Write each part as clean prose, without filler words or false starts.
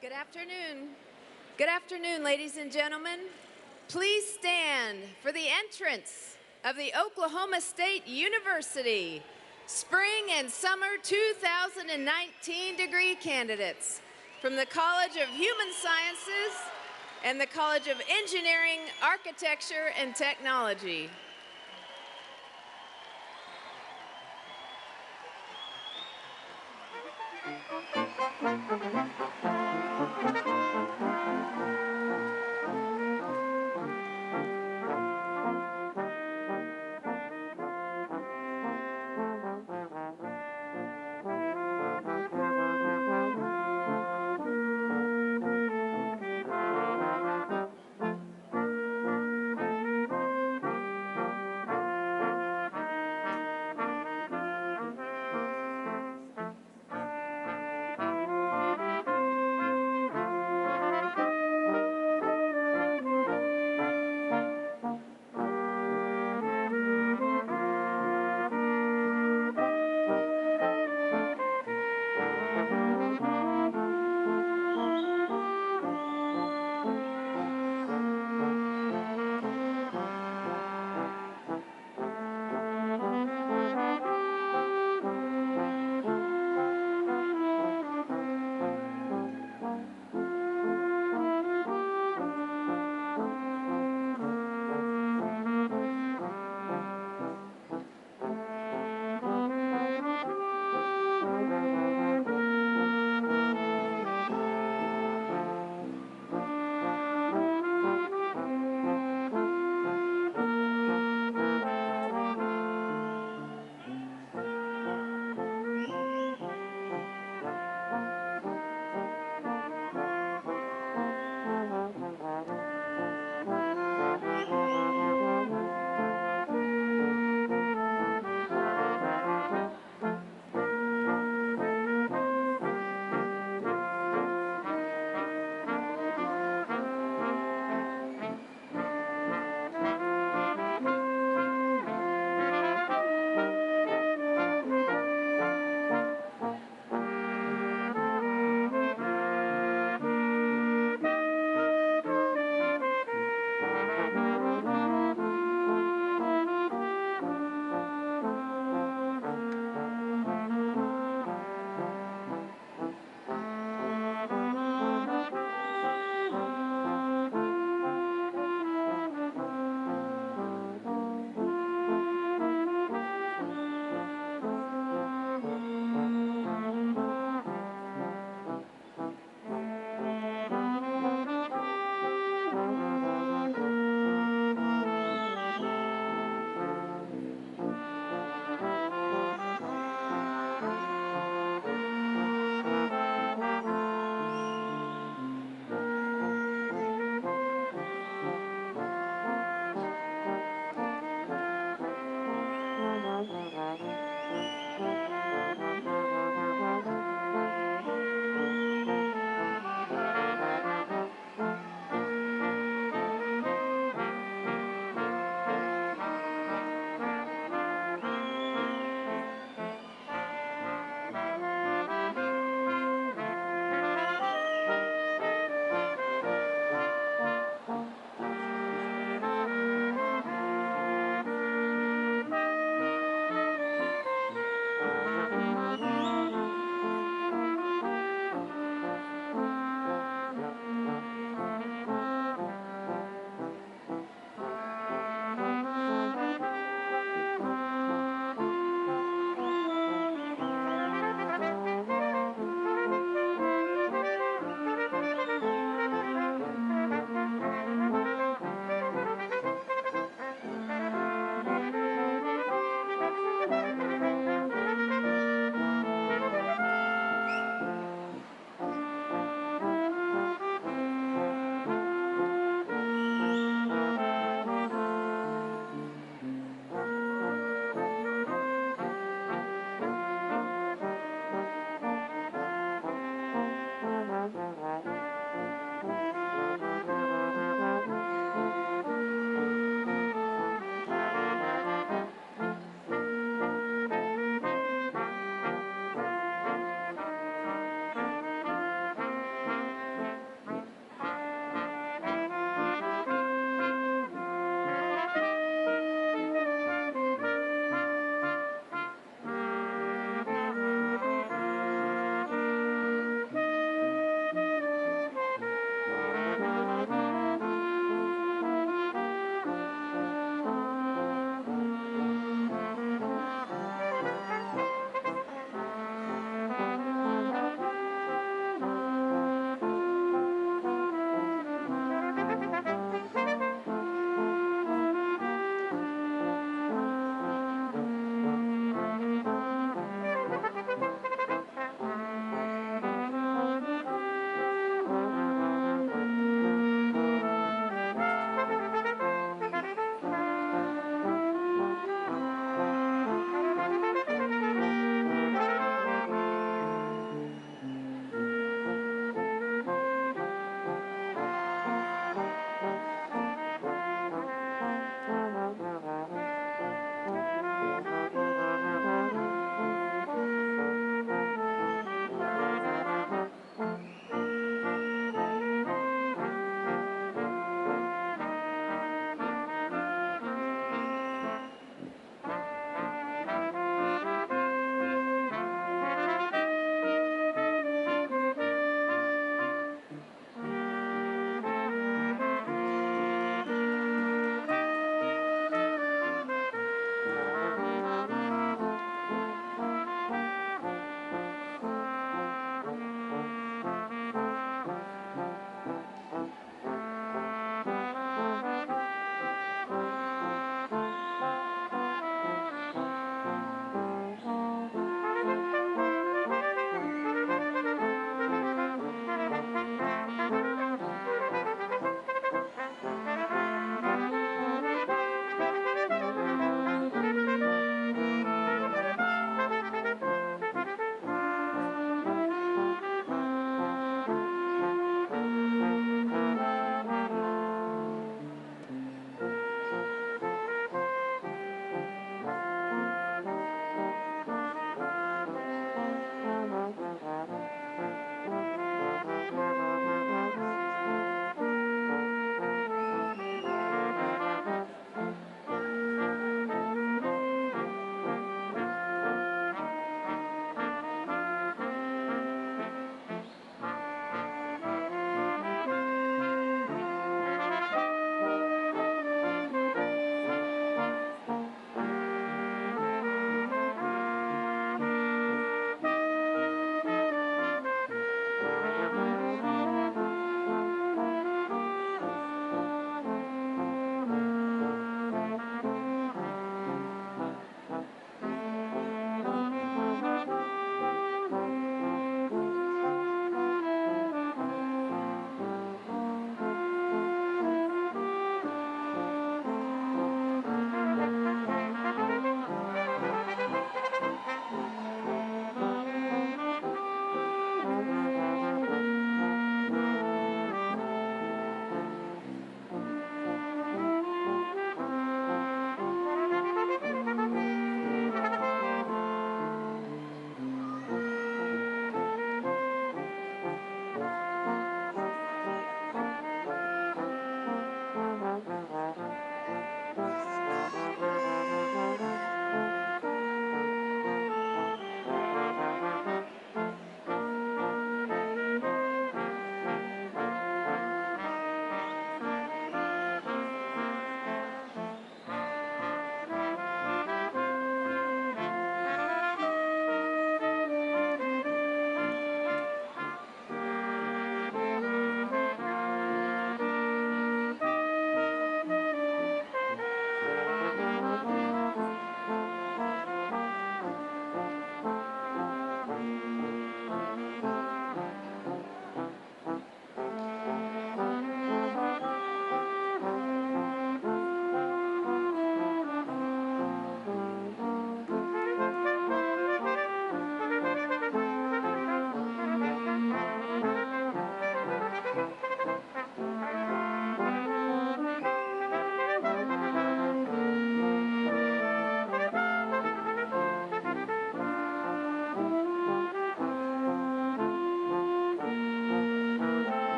Good afternoon. Good afternoon, ladies and gentlemen. Please stand for the entrance of the Oklahoma State University Spring and Summer 2019 degree candidates from the College of Human Sciences and the College of Engineering, Architecture, and Technology.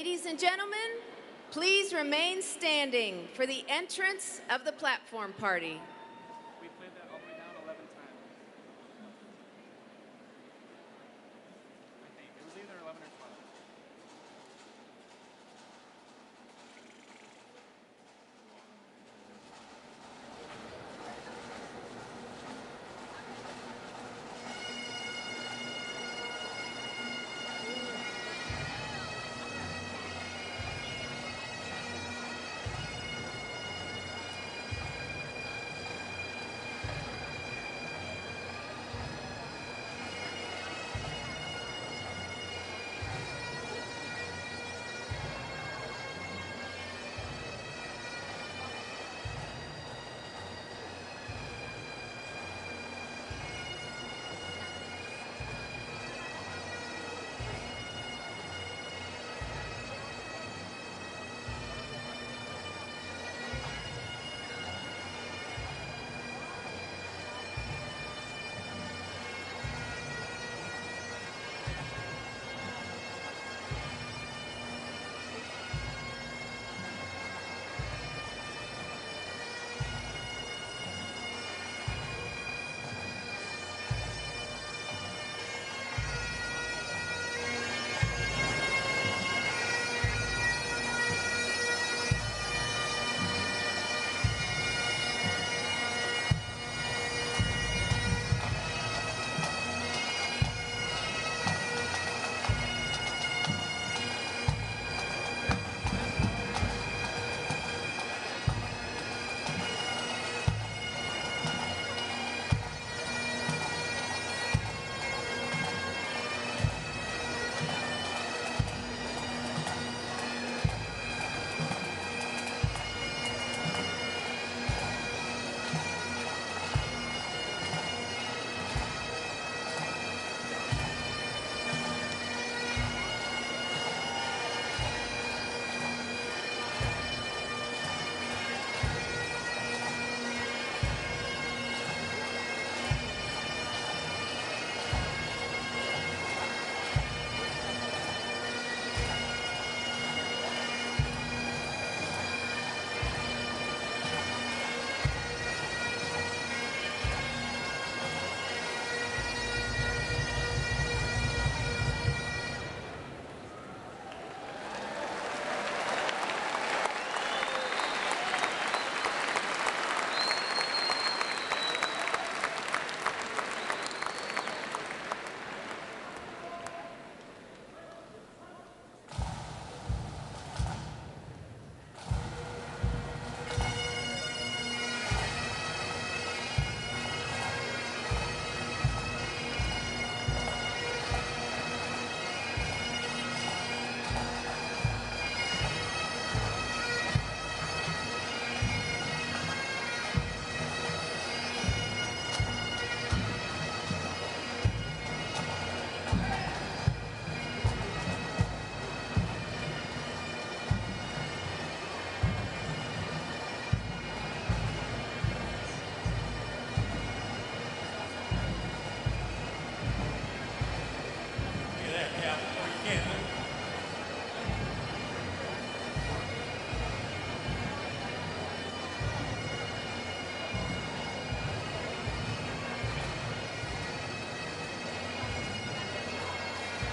Ladies and gentlemen, please remain standing for the entrance of the platform party. We played that all the way down 11 times. I think. It was either 11 or 12.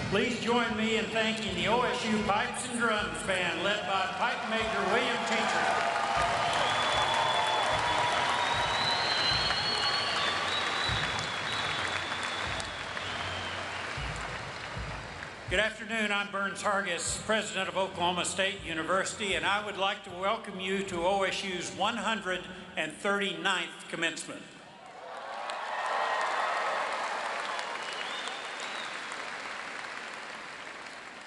Please join me in thanking the OSU Pipes and Drums Band, led by Pipe Major William Teacher. Good afternoon, I'm Burns Hargis, President of Oklahoma State University, and I would like to welcome you to OSU's 139th commencement.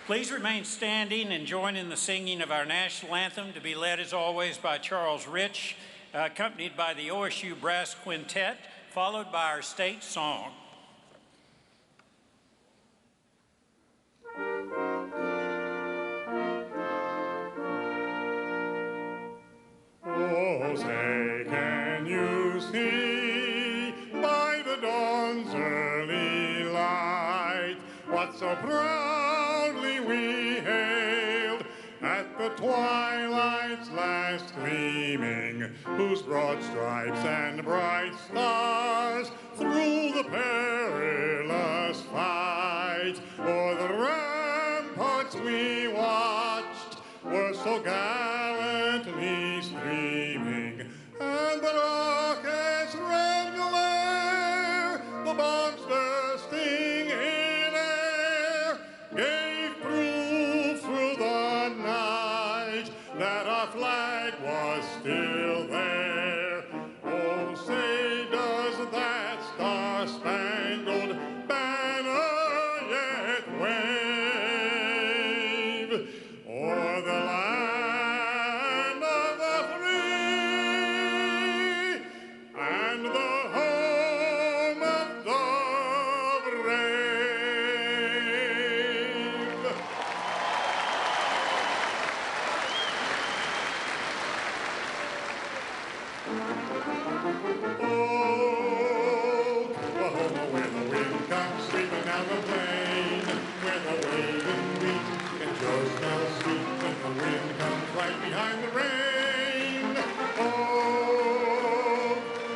Please remain standing and join in the singing of our national anthem, to be led as always by Charles Rich, accompanied by the OSU Brass Quintet, followed by our state song. Oh, say, can you see by the dawn's early light what so proudly we hailed twilight's last gleaming, whose broad stripes and bright stars through the perilous fight o'er the ramparts we watched were so gallantly streaming, and the rocket's red glare, the bombs bursting in air, gave proof through the night that our flag was still there. Oh, say does that star-spangled banner yet wave o'er the land of the free and the home of the brave? Oklahoma, where the wind comes sweeping down the plain, where the waving wheat and joy smells sweet, and the wind comes right behind the rain.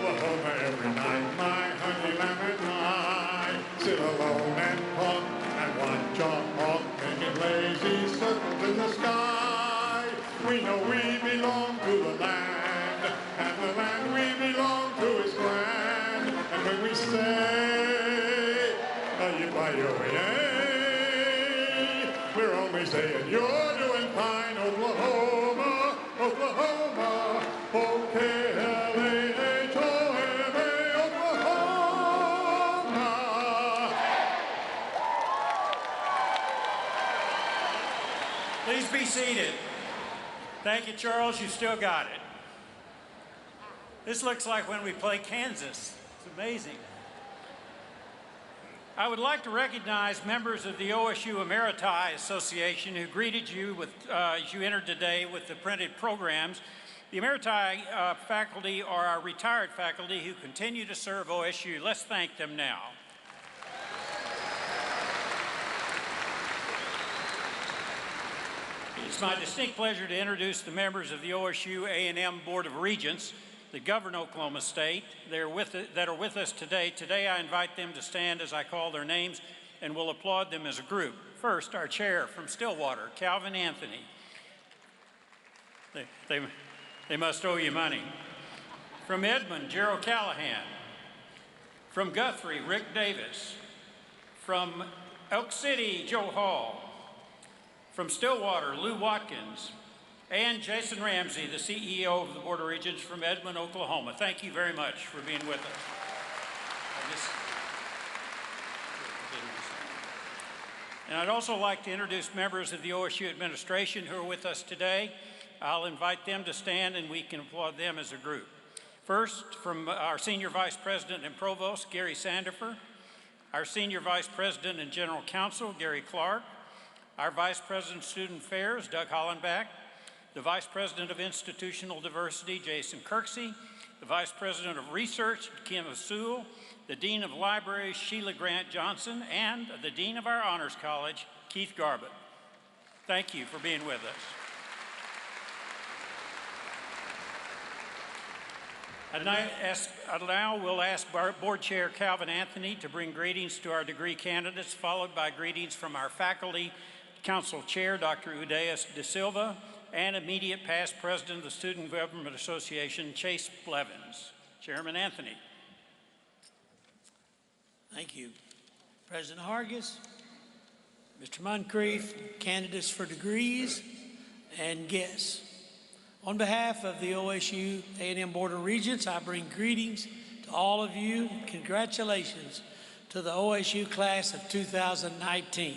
Oklahoma, every night, my honey lamb and I sit alone and talk and watch our hawk making lazy circles in the sky. We know we belong to the land, and the land we belong to is grand. And when we say, yippee-yi-yo-yay, we're only saying you're doing fine, Oklahoma, Oklahoma, O-K-L-A-H-O-M-A, Oklahoma. Please be seated. Thank you, Charles. You still got it. This looks like when we play Kansas. It's amazing. I would like to recognize members of the OSU Emeriti Association who greeted you as you entered today with the printed programs. The Emeriti faculty are our retired faculty who continue to serve OSU. Let's thank them now. It's my distinct pleasure to introduce the members of the OSU A&M Board of Regents that govern Oklahoma State that are with us today. Today I invite them to stand as I call their names and will applaud them as a group. First, our chair from Stillwater, Calvin Anthony. They must owe you money. From Edmond, Gerald Callahan. From Guthrie, Rick Davis. From Elk City, Joe Hall. From Stillwater, Lou Watkins. And Jason Ramsey, the CEO of the Board of Regents from Edmond, Oklahoma. Thank you very much for being with us. And I'd also like to introduce members of the OSU administration who are with us today. I'll invite them to stand and we can applaud them as a group. First, from our Senior Vice President and Provost, Gary Sandifer. Our Senior Vice President and General Counsel, Gary Clark. Our Vice President of Student Affairs, Doug Hollenbach. The Vice President of Institutional Diversity, Jason Kirksey. The Vice President of Research, Kim Asul. The Dean of Libraries, Sheila Grant Johnson. And the Dean of our Honors College, Keith Garbutt. Thank you for being with us. And I now will ask Board Chair Calvin Anthony to bring greetings to our degree candidates, followed by greetings from our Faculty Council Chair, Dr. Udeus De Silva, and immediate past President of the Student Government Association, Chase Blevins. Chairman Anthony. Thank you. President Hargis, Mr. Moncrief, candidates for degrees, and guests. On behalf of the OSU A&M Board of Regents, I bring greetings to all of you. Congratulations to the OSU class of 2019.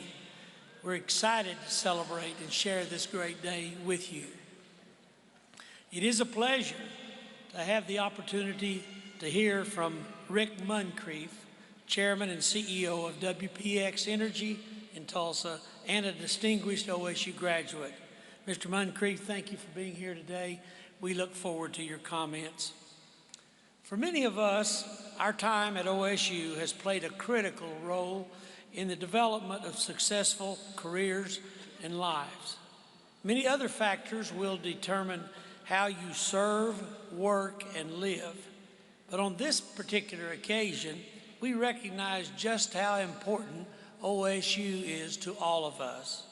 We're excited to celebrate and share this great day with you. It is a pleasure to have the opportunity to hear from Rick Moncrief, Chairman and CEO of WPX Energy in Tulsa, and a distinguished OSU graduate. Mr. Moncrief, thank you for being here today. We look forward to your comments. For many of us, our time at OSU has played a critical role in the development of successful careers and lives. Many other factors will determine how you serve, work, and live. But on this particular occasion, we recognize just how important OSU is to all of us.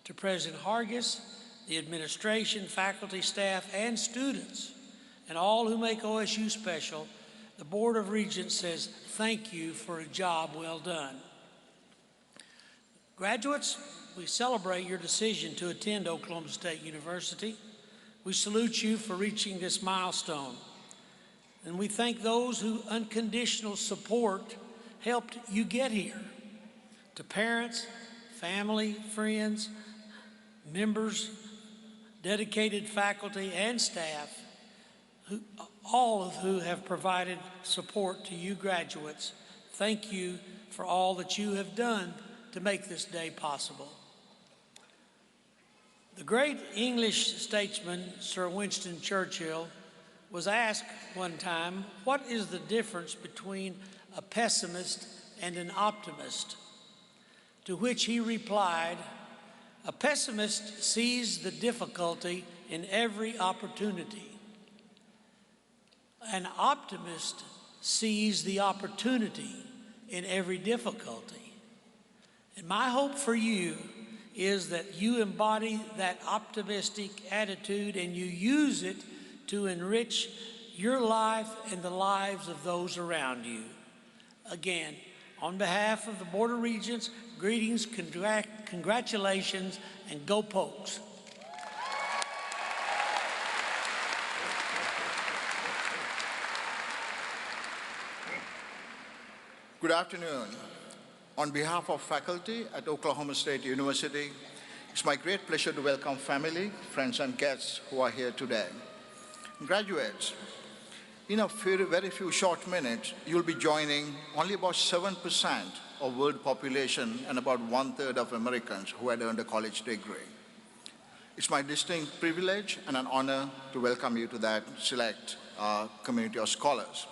To President Hargis, the administration, faculty, staff, and students, and all who make OSU special, the Board of Regents says thank you for a job well done. Graduates, we celebrate your decision to attend Oklahoma State University. We salute you for reaching this milestone. And we thank those who unconditional support helped you get here. To parents, family, friends, members, dedicated faculty and staff, all of who have provided support to you graduates, thank you for all that you have done to make this day possible. The great English statesman, Sir Winston Churchill, was asked one time, what is the difference between a pessimist and an optimist? To which he replied, a pessimist sees the difficulty in every opportunity. An optimist sees the opportunity in every difficulty. And my hope for you is that you embody that optimistic attitude and you use it to enrich your life and the lives of those around you. Again, on behalf of the Board of Regents, greetings, congratulations, and go Pokes. Good afternoon. On behalf of faculty at Oklahoma State University, it's my great pleasure to welcome family, friends, and guests who are here today. Graduates, in a very few short minutes, you'll be joining only about 7% of world population and about 1/3 of Americans who had earned a college degree. It's my distinct privilege and an honor to welcome you to that select community of scholars.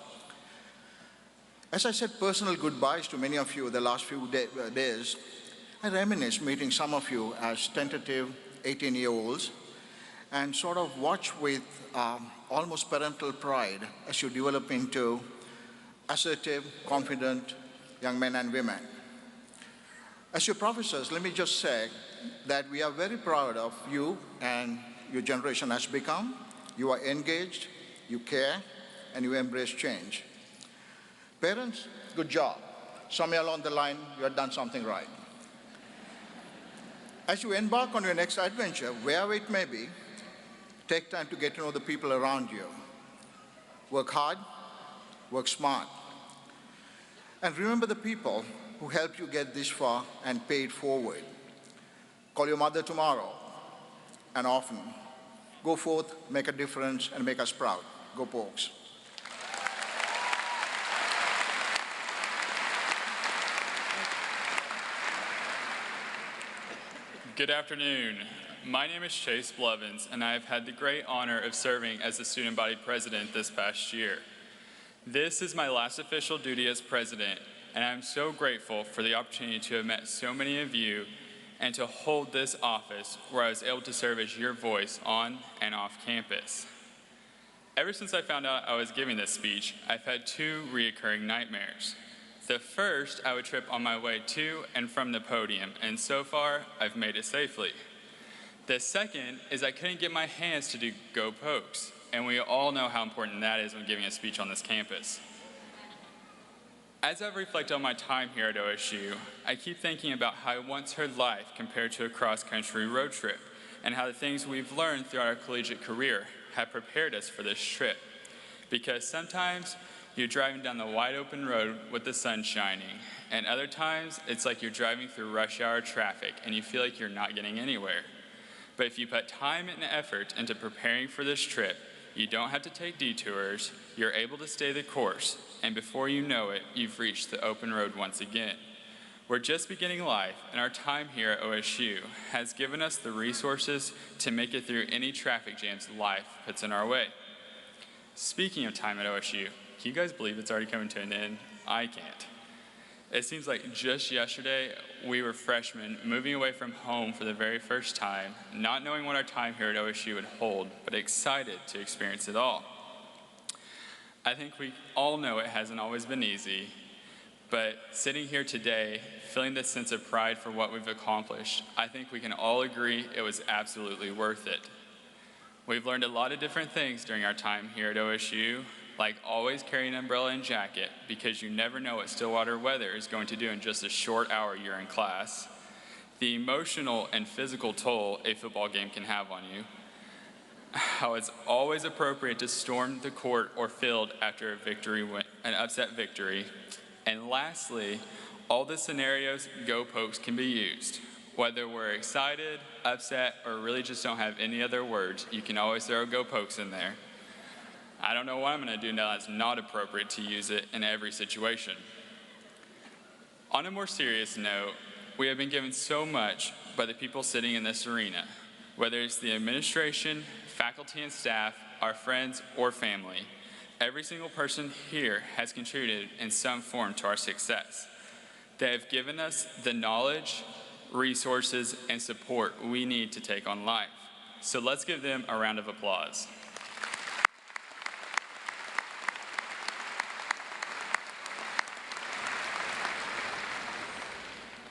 As I said personal goodbyes to many of you the last few days, I reminisce meeting some of you as tentative 18-year-olds and sort of watch with almost parental pride as you develop into assertive, confident young men and women. As your professors, let me just say that we are very proud of you and your generation has become. You are engaged, you care, and you embrace change. Parents, good job. Somewhere along the line, you have done something right. As you embark on your next adventure, wherever it may be, take time to get to know the people around you. Work hard, work smart. And remember the people who helped you get this far and pay it forward. Call your mother tomorrow and often. Go forth, make a difference, and make us proud. Go Pokes. Good afternoon. My name is Chase Blevins, and I have had the great honor of serving as the student body president this past year. This is my last official duty as president, and I'm so grateful for the opportunity to have met so many of you and to hold this office where I was able to serve as your voice on and off campus. Ever since I found out I was giving this speech, I've had two reoccurring nightmares. The first, I would trip on my way to and from the podium, and so far, I've made it safely. The second is I couldn't get my hands to do Go Pokes, and we all know how important that is when giving a speech on this campus. As I've reflected on my time here at OSU, I keep thinking about how I once heard life compared to a cross-country road trip, and how the things we've learned throughout our collegiate career have prepared us for this trip. Because sometimes you're driving down the wide open road with the sun shining, and other times it's like you're driving through rush hour traffic and you feel like you're not getting anywhere. But if you put time and effort into preparing for this trip, you don't have to take detours, you're able to stay the course, and before you know it, you've reached the open road once again. We're just beginning life, and our time here at OSU has given us the resources to make it through any traffic jams life puts in our way. Speaking of time at OSU, can you guys believe it's already coming to an end? I can't. It seems like just yesterday we were freshmen moving away from home for the very first time, not knowing what our time here at OSU would hold, but excited to experience it all. I think we all know it hasn't always been easy, but sitting here today, feeling this sense of pride for what we've accomplished, I think we can all agree it was absolutely worth it. We've learned a lot of different things during our time here at OSU, like always carry an umbrella and jacket because you never know what Stillwater weather is going to do in just a short hour you're in class, the emotional and physical toll a football game can have on you, how it's always appropriate to storm the court or field after an upset victory, and lastly, all the scenarios Go Pokes can be used. Whether we're excited, upset, or really just don't have any other words, you can always throw Go Pokes in there. I don't know what I'm going to do now that's not appropriate to use it in every situation. On a more serious note, we have been given so much by the people sitting in this arena, whether it's the administration, faculty and staff, our friends, or family. Every single person here has contributed in some form to our success. They have given us the knowledge, resources, and support we need to take on life. So let's give them a round of applause.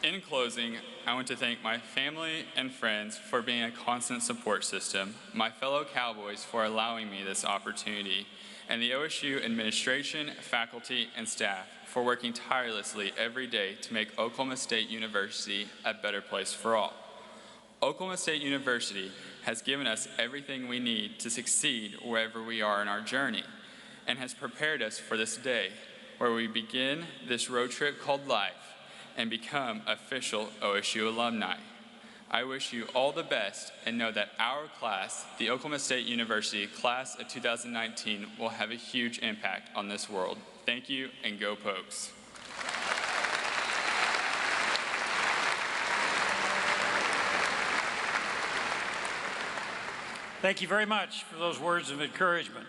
In closing, I want to thank my family and friends for being a constant support system, my fellow Cowboys for allowing me this opportunity, and the OSU administration, faculty, and staff for working tirelessly every day to make Oklahoma State University a better place for all. Oklahoma State University has given us everything we need to succeed wherever we are in our journey, and has prepared us for this day, where we begin this road trip called life and become official OSU alumni. I wish you all the best and know that our class, the Oklahoma State University class of 2019, will have a huge impact on this world. Thank you, and Go Pokes. Thank you very much for those words of encouragement.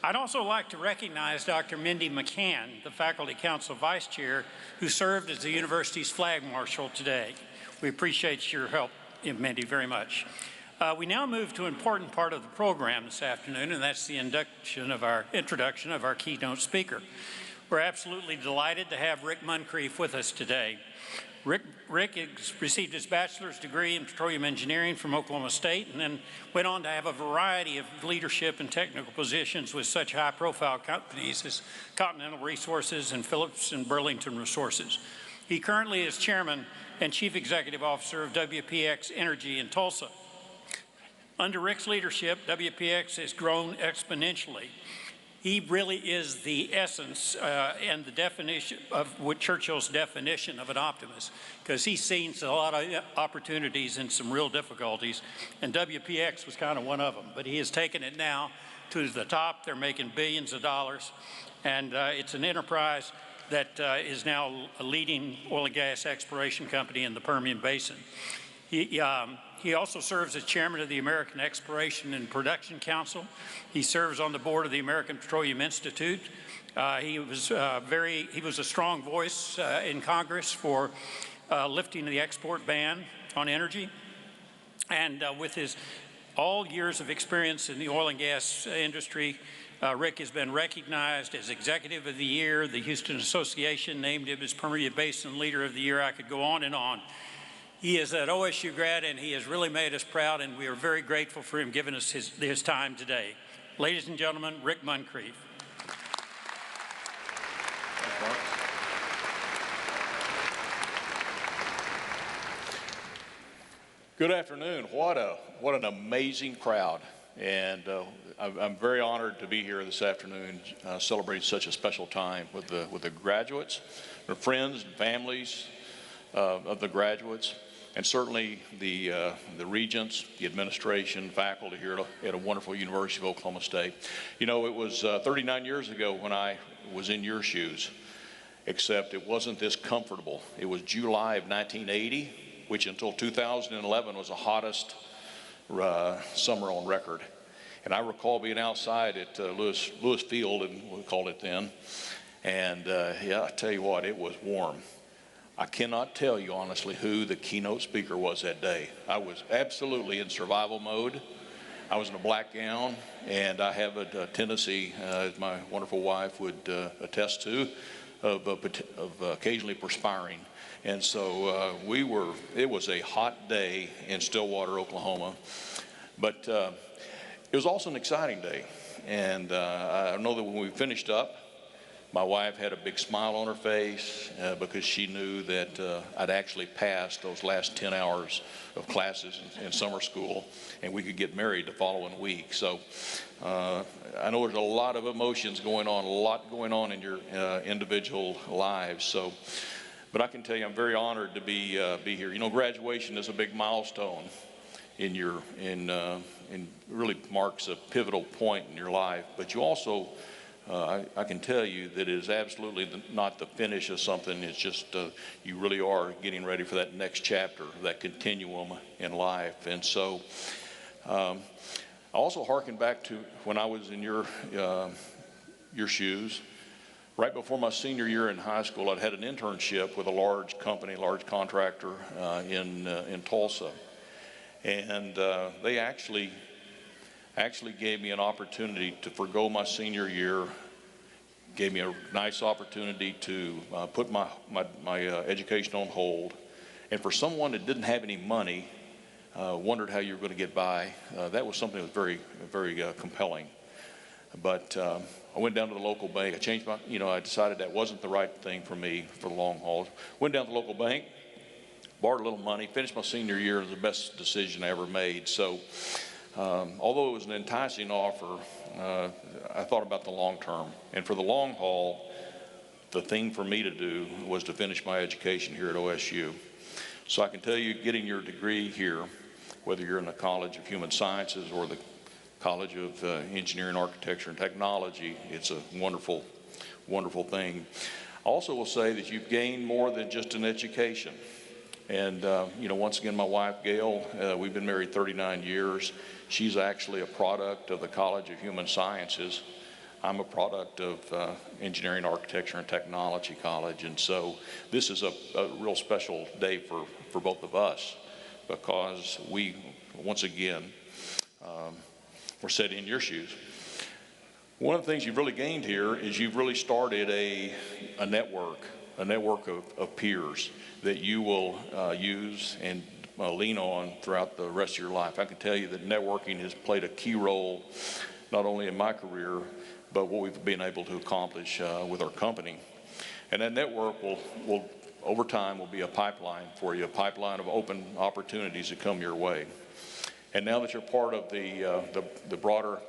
I'd also like to recognize Dr. Mindy McCann, the Faculty Council Vice Chair, who served as the university's flag marshal today. We appreciate your help, Mindy, very much. We now move to an important part of the program this afternoon, and that's the introduction of our keynote speaker. We're absolutely delighted to have Rick Moncrief with us today. Rick received his bachelor's degree in petroleum engineering from Oklahoma State and then went on to have a variety of leadership and technical positions with such high-profile companies as Continental Resources and Phillips and Burlington Resources. He currently is chairman and chief executive officer of WPX Energy in Tulsa. Under Rick's leadership, WPX has grown exponentially. He really is the essence and the definition of what Churchill's definition of an optimist, because he's seen a lot of opportunities and some real difficulties, and WPX was kind of one of them. But he has taken it now to the top. They're making billions of dollars, and it's an enterprise that is now a leading oil and gas exploration company in the Permian Basin. He also serves as chairman of the American Exploration and Production Council. He serves on the board of the American Petroleum Institute. He was a strong voice in Congress for lifting the export ban on energy. And with his all years of experience in the oil and gas industry, Rick has been recognized as Executive of the Year. The Houston Association named him as Permian Basin Leader of the Year. I could go on and on. He is an OSU grad, and he has really made us proud, and we are very grateful for him giving us his time today. Ladies and gentlemen, Rick Moncrief. Good afternoon. What an amazing crowd, and I'm very honored to be here this afternoon, celebrating such a special time with the graduates, their friends and families of the graduates, and certainly the regents, the administration, faculty here at a wonderful University of Oklahoma State. You know, it was 39 years ago when I was in your shoes, except it wasn't this comfortable. It was July of 1980, which until 2011 was the hottest summer on record. And I recall being outside at Lewis Field, and we called it then, and yeah, I tell you what, it was warm. I cannot tell you honestly who the keynote speaker was that day. I was absolutely in survival mode. I was in a black gown, and I have a tendency, as my wonderful wife would attest to, of occasionally perspiring. And so it was a hot day in Stillwater, Oklahoma, but it was also an exciting day. And I know that when we finished up, my wife had a big smile on her face because she knew that I'd actually passed those last 10 hours of classes in summer school, and we could get married the following week. So I know there's a lot of emotions going on, a lot going on in your individual lives. So, but I can tell you I'm very honored to be here. You know, graduation is a big milestone in really marks a pivotal point in your life, but you also I can tell you that it is absolutely not the finish of something. It's just you really are getting ready for that next chapter, that continuum in life. And so I also hearken back to when I was in your shoes. Right before my senior year in high school, I'd had an internship with a large company, large contractor in Tulsa. And they actually gave me an opportunity to forgo my senior year, gave me a nice opportunity to put my education on hold. And for someone that didn't have any money, wondered how you were going to get by, that was something that was very, very compelling. But I went down to the local bank. I changed I decided that wasn't the right thing for me for the long haul. Went down to the local bank, borrowed a little money, finished my senior year. It was the best decision I ever made. So although it was an enticing offer, I thought about the long term. And for the long haul, the thing for me to do was to finish my education here at OSU. So I can tell you, getting your degree here, whether you're in the College of Human Sciences or the College of Engineering, Architecture, and Technology, it's a wonderful, wonderful thing. I also will say that you've gained more than just an education. And, once again, my wife, Gail, we've been married 39 years. She's actually a product of the College of Human Sciences. I'm a product of Engineering, Architecture, and Technology College. And so this is a real special day for both of us because we, once again, were set in your shoes. One of the things you've really gained here is you've really started a network of peers that you will use and lean on throughout the rest of your life. I can tell you that networking has played a key role not only in my career, but what we've been able to accomplish with our company. And that network will over time will be a pipeline for you, a pipeline of open opportunities that come your way. And now that you're part of the broader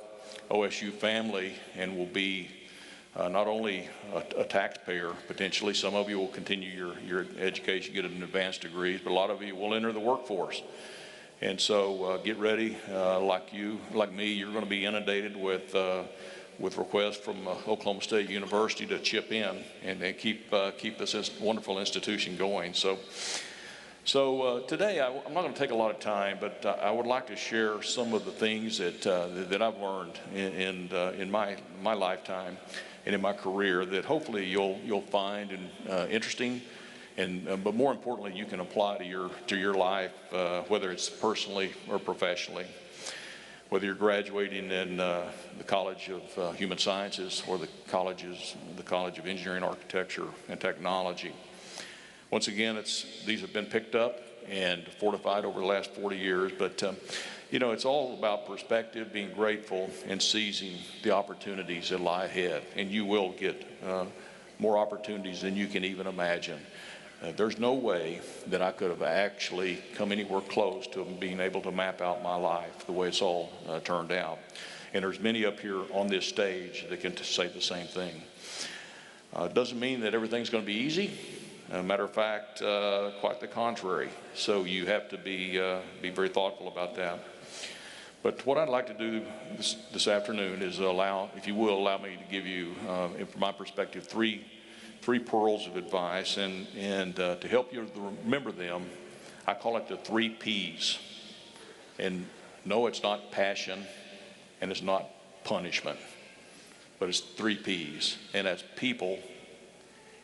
OSU family and will be not only a taxpayer, potentially, some of you will continue your education, get an advanced degree, but a lot of you will enter the workforce. And so get ready, like me, you're going to be inundated with requests from Oklahoma State University to chip in and keep this wonderful institution going. So today, I'm not going to take a lot of time, but I would like to share some of the things that I've learned in my lifetime and in my career that hopefully you'll find interesting, but more importantly, you can apply to your life, whether it's personally or professionally. Whether you're graduating in the College of Human Sciences or the College of Engineering, Architecture, and Technology. Once again, these have been picked up and fortified over the last 40 years, but it's all about perspective, being grateful, and seizing the opportunities that lie ahead. And you will get more opportunities than you can even imagine. There's no way that I could have actually come anywhere close to being able to map out my life the way it's all turned out. And there's many up here on this stage that can say the same thing. It doesn't mean that everything's going to be easy. Matter of fact, quite the contrary. So you have to be very thoughtful about that. But what I'd like to do this afternoon is if you will, allow me to give you, from my perspective, three pearls of advice, and to help you remember them, I call it the 3 P's. And no, it's not passion, and it's not punishment, but it's 3 P's, and that's people,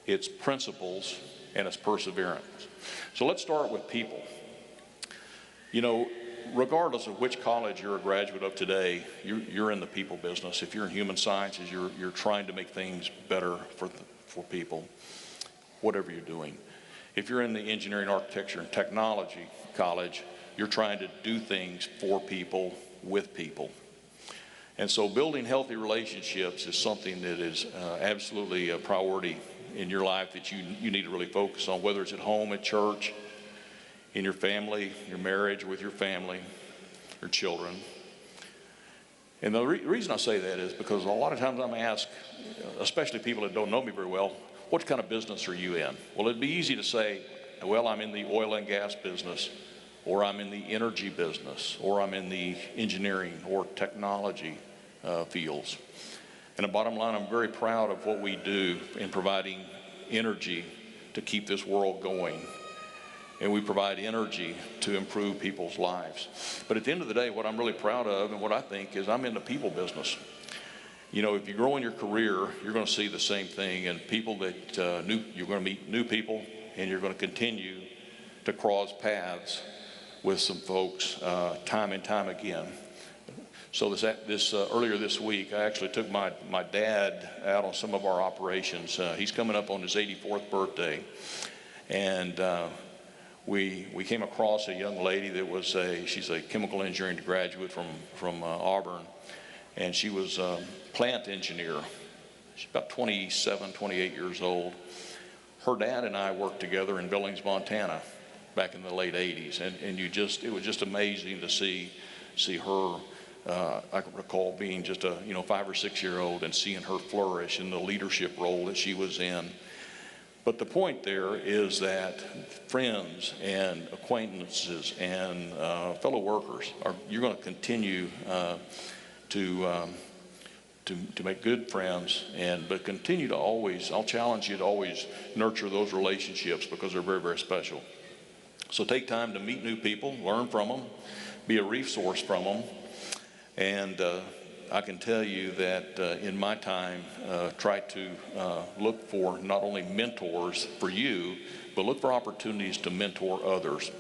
it's principles, and it's perseverance. So let's start with people. You know, regardless of which college you're a graduate of today, you're in the people business. If you're in human sciences, you're trying to make things better for people, whatever you're doing. If you're in the engineering, architecture, and technology college, you're trying to do things for people, with people. And so building healthy relationships is something that is absolutely a priority in your life that you need to really focus on, whether it's at home, at church, in your family, your marriage, with your family, your children. And the reason I say that is because a lot of times I'm asked, especially people that don't know me very well, what kind of business are you in? Well, it'd be easy to say, well, I'm in the oil and gas business, or I'm in the energy business, or I'm in the engineering or technology fields. And the bottom line, I'm very proud of what we do in providing energy to keep this world going. And we provide energy to improve people's lives. But at the end of the day, what I'm really proud of and what I think is I'm in the people business. You know, if you grow in your career, you're going to see the same thing, and people that you're going to meet new people, and you're going to continue to cross paths with some folks time and time again. So earlier this week, I actually took my dad out on some of our operations. He's coming up on his 84th birthday, and we came across a young lady that she's a chemical engineering graduate from Auburn, and she was a plant engineer. She's about 27, 28 years old. Her dad and I worked together in Billings, Montana, back in the late 80s, and it was just amazing to see her. I can recall being just a 5 or 6 year old and seeing her flourish in the leadership role that she was in. But the point there is that friends and acquaintances and fellow workers you're going to continue to make good friends, but continue to I'll challenge you to always nurture those relationships because they're very, very special. So take time to meet new people, learn from them, be a resource from them. And I can tell you that in my time, try to look for not only mentors for you, but look for opportunities to mentor others.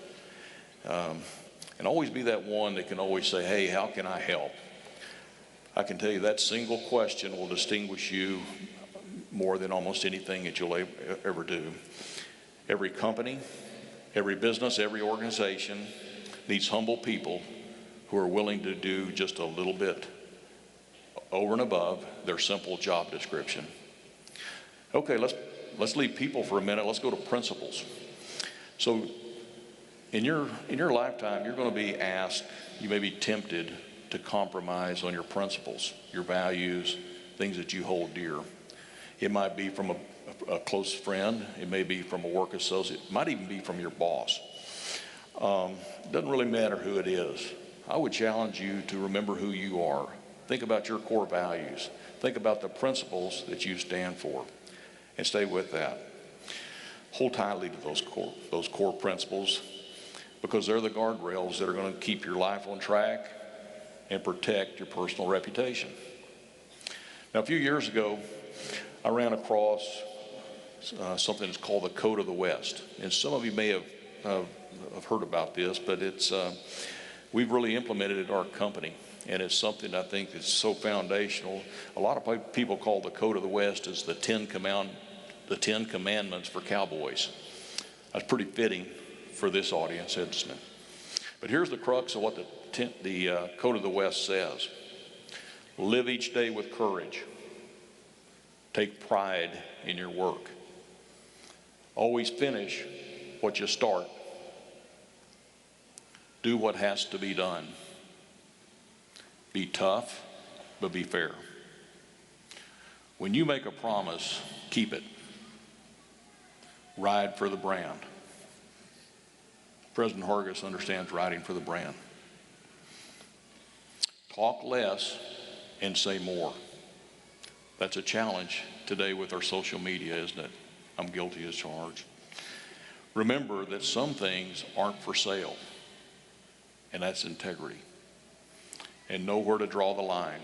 And always be that one that can always say, hey, how can I help? I can tell you that single question will distinguish you more than almost anything that you'll ever do. Every company, every business, every organization needs humble people who are willing to do just a little bit over and above their simple job description. Okay, let's leave people for a minute. Let's go to principles. So in your lifetime, you're going to be asked, you may be tempted to compromise on your principles, your values, things that you hold dear. It might be from a close friend. It may be from a work associate. It might even be from your boss. Doesn't really matter who it is. I would challenge you to remember who you are. Think about your core values. Think about the principles that you stand for, and stay with that. Hold tightly to those core principles, because they're the guardrails that are going to keep your life on track and protect your personal reputation. Now, a few years ago, I ran across something that's called the Code of the West, and some of you may have heard about this, but we've really implemented it in our company, and it's something I think that's so foundational. A lot of people call the Code of the West as the Ten Commandments for cowboys. That's pretty fitting for this audience, isn't it? But here's the crux of what the Code of the West says. Live each day with courage. Take pride in your work. Always finish what you start. Do what has to be done. Be tough, but be fair. When you make a promise, keep it. Ride for the brand. President Hargis understands riding for the brand. Talk less and say more. That's a challenge today with our social media, isn't it? I'm guilty as charged. Remember that some things aren't for sale, and that's integrity. And know where to draw the line.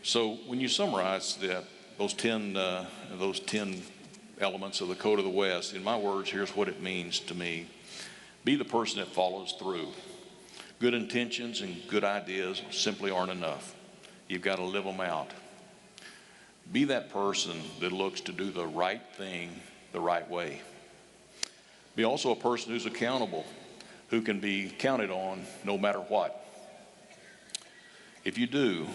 So when you summarize those 10 elements of the Code of the West. In my words, here's what it means to me. Be the person that follows through. Good intentions and good ideas simply aren't enough. You've got to live them out. Be that person that looks to do the right thing the right way. Be also a person who's accountable, who can be counted on no matter what. If you do,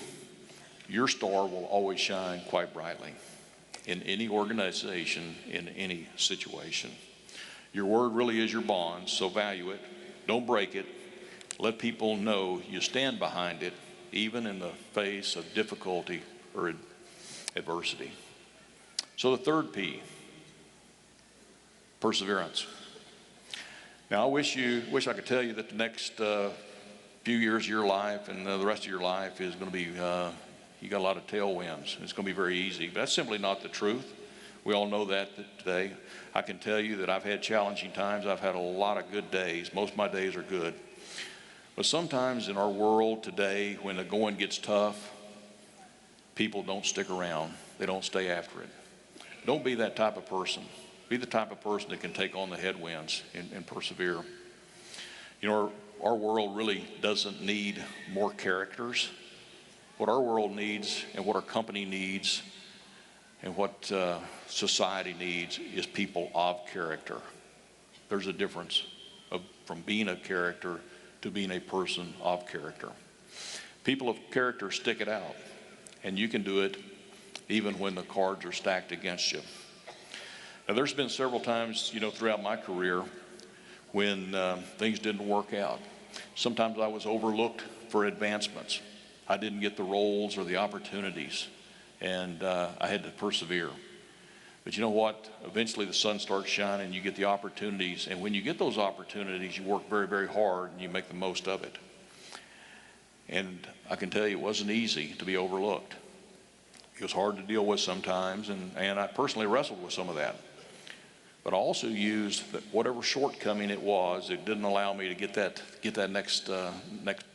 your star will always shine quite brightly in any organization, in any situation. Your word really is your bond, so value it. Don't break it. Let people know you stand behind it, even in the face of difficulty or adversity. So the third P, perseverance. Now, I wish I could tell you that the next few years of your life and the rest of your life is going to be, you got a lot of tailwinds. It's going to be very easy, but that's simply not the truth. We all know that today. I can tell you that I've had challenging times. I've had a lot of good days. Most of my days are good. But sometimes in our world today, when the going gets tough, people don't stick around. They don't stay after it. Don't be that type of person. Be the type of person that can take on the headwinds and persevere. You know, our world really doesn't need more characters. What our world needs and what our company needs and what society needs is people of character. There's a difference from being a character to being a person of character. People of character stick it out, and you can do it even when the cards are stacked against you. Now, there's been several times, you know, throughout my career when things didn't work out. Sometimes I was overlooked for advancements. I didn't get the roles or the opportunities, and I had to persevere. But you know what? Eventually the sun starts shining, you get the opportunities, and when you get those opportunities, you work very, very hard and you make the most of it. And I can tell you it wasn't easy to be overlooked. It was hard to deal with sometimes, and I personally wrestled with some of that. But I also used whatever shortcoming it was, it didn't allow me to get that next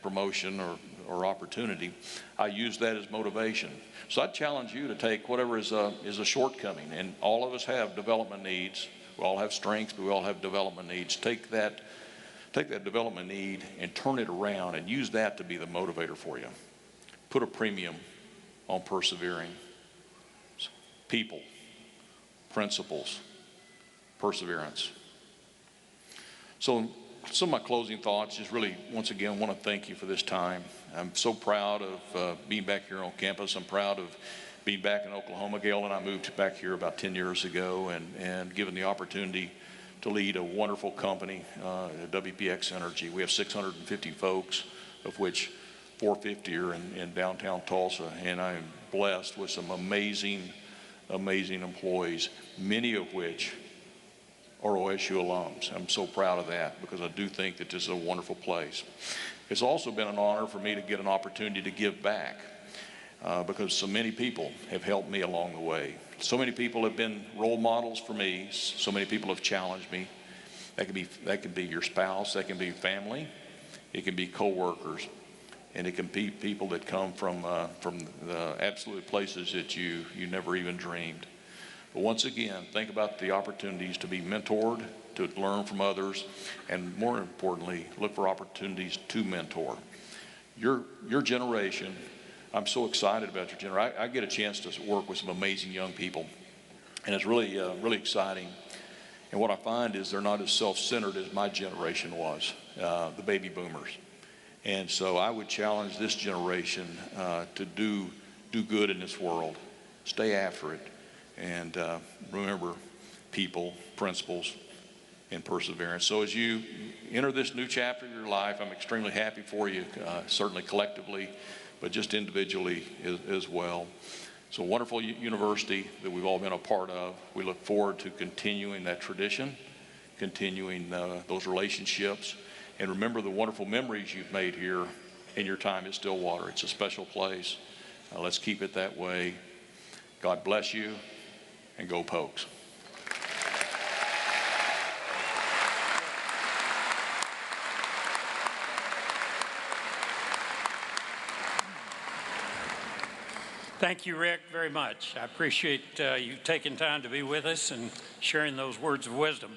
promotion or opportunity. I used that as motivation. So I challenge you to take whatever is a shortcoming, and all of us have development needs. We all have strengths, but we all have development needs. Take that development need and turn it around and use that to be the motivator for you. Put a premium on persevering. People, principles, perseverance. So some of my closing thoughts is really, once again, want to thank you for this time. I'm so proud of being back here on campus. I'm proud of being back in Oklahoma. Gail and I moved back here about 10 years ago and given the opportunity to lead a wonderful company, WPX Energy. We have 650 folks, of which 450 are in downtown Tulsa, and I am blessed with some amazing employees, many of which are OSU alums. I'm so proud of that because I do think that this is a wonderful place. It's also been an honor for me to get an opportunity to give back because so many people have helped me along the way. So many people have been role models for me. So many people have challenged me. That could be your spouse, that can be family, it can be coworkers, and it can be people that come from the absolute places that you never even dreamed. But once again, think about the opportunities to be mentored, to learn from others, and more importantly, look for opportunities to mentor. Your generation, I'm so excited about your generation. I get a chance to work with some amazing young people, and it's really exciting. And what I find is they're not as self-centered as my generation was, the baby boomers. And so I would challenge this generation to do good in this world. Stay after it. And remember people, principles, and perseverance. So as you enter this new chapter of your life, I'm extremely happy for you, certainly collectively, but just individually as well. It's a wonderful university that we've all been a part of. We look forward to continuing that tradition, continuing those relationships, and remember the wonderful memories you've made here in your time at Stillwater. It's a special place. Let's keep it that way. God bless you, and go Pokes. Thank you, Rick, very much. I appreciate you taking time to be with us and sharing those words of wisdom.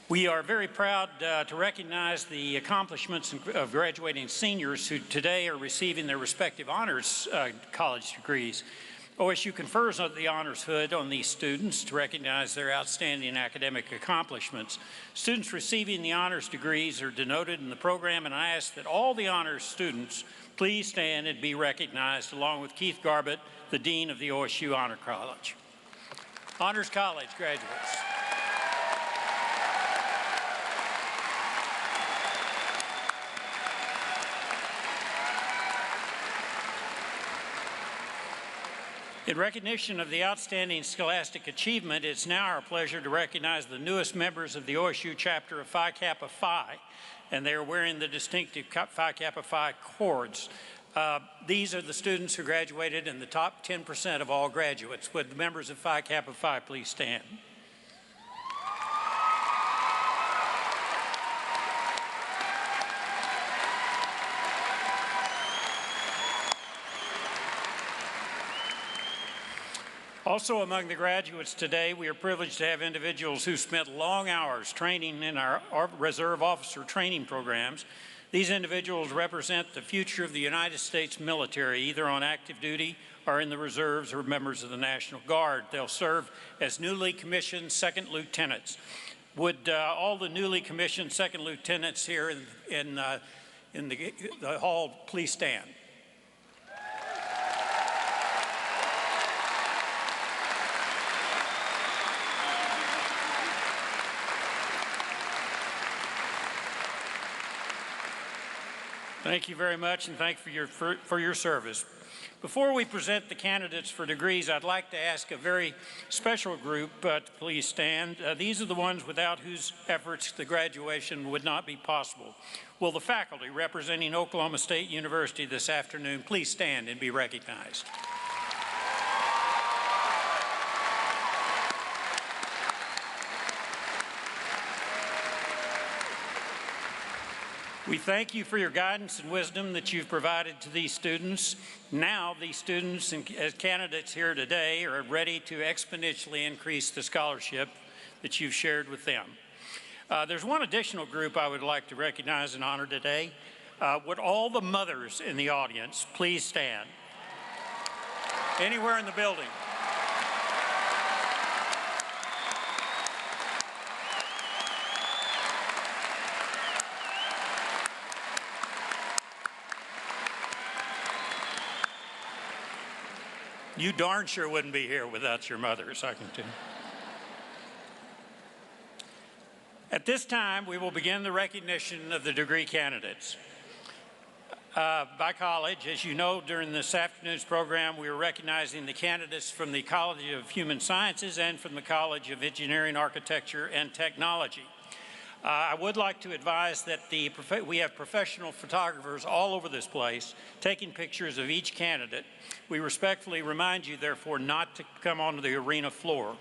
We are very proud to recognize the accomplishments of graduating seniors who today are receiving their respective honors college degrees. OSU confers the honors hood on these students to recognize their outstanding academic accomplishments. Students receiving the honors degrees are denoted in the program, and I ask that all the honors students please stand and be recognized, along with Keith Garbett, the Dean of the OSU Honor College. Honors College graduates. In recognition of the outstanding scholastic achievement, it's now our pleasure to recognize the newest members of the OSU chapter of Phi Kappa Phi, and they are wearing the distinctive Phi Kappa Phi cords. These are the students who graduated in the top 10% of all graduates. Would the members of Phi Kappa Phi please stand? Also among the graduates today, we are privileged to have individuals who spent long hours training in our reserve officer training programs. These individuals represent the future of the United States military, either on active duty or in the reserves or members of the National Guard. They'll serve as newly commissioned second lieutenants. Would all the newly commissioned second lieutenants here in the hall please stand? Thank you very much, and thank you for your service. Before we present the candidates for degrees, I'd like to ask a very special group to please stand. These are the ones without whose efforts the graduation would not be possible. Will the faculty representing Oklahoma State University this afternoon please stand and be recognized? We thank you for your guidance and wisdom that you've provided to these students. Now, these students and as candidates here today are ready to exponentially increase the scholarship that you've shared with them. There's one additional group I would like to recognize and honor today. Would all the mothers in the audience please stand? Anywhere in the building. You darn sure wouldn't be here without your mothers, I can tell you. At this time, we will begin the recognition of the degree candidates. By college, as you know, during this afternoon's program, we are recognizing the candidates from the College of Human Sciences and from the College of Engineering, Architecture, and Technology. I would like to advise that we have professional photographers all over this place taking pictures of each candidate. We respectfully remind you, therefore, not to come onto the arena floor.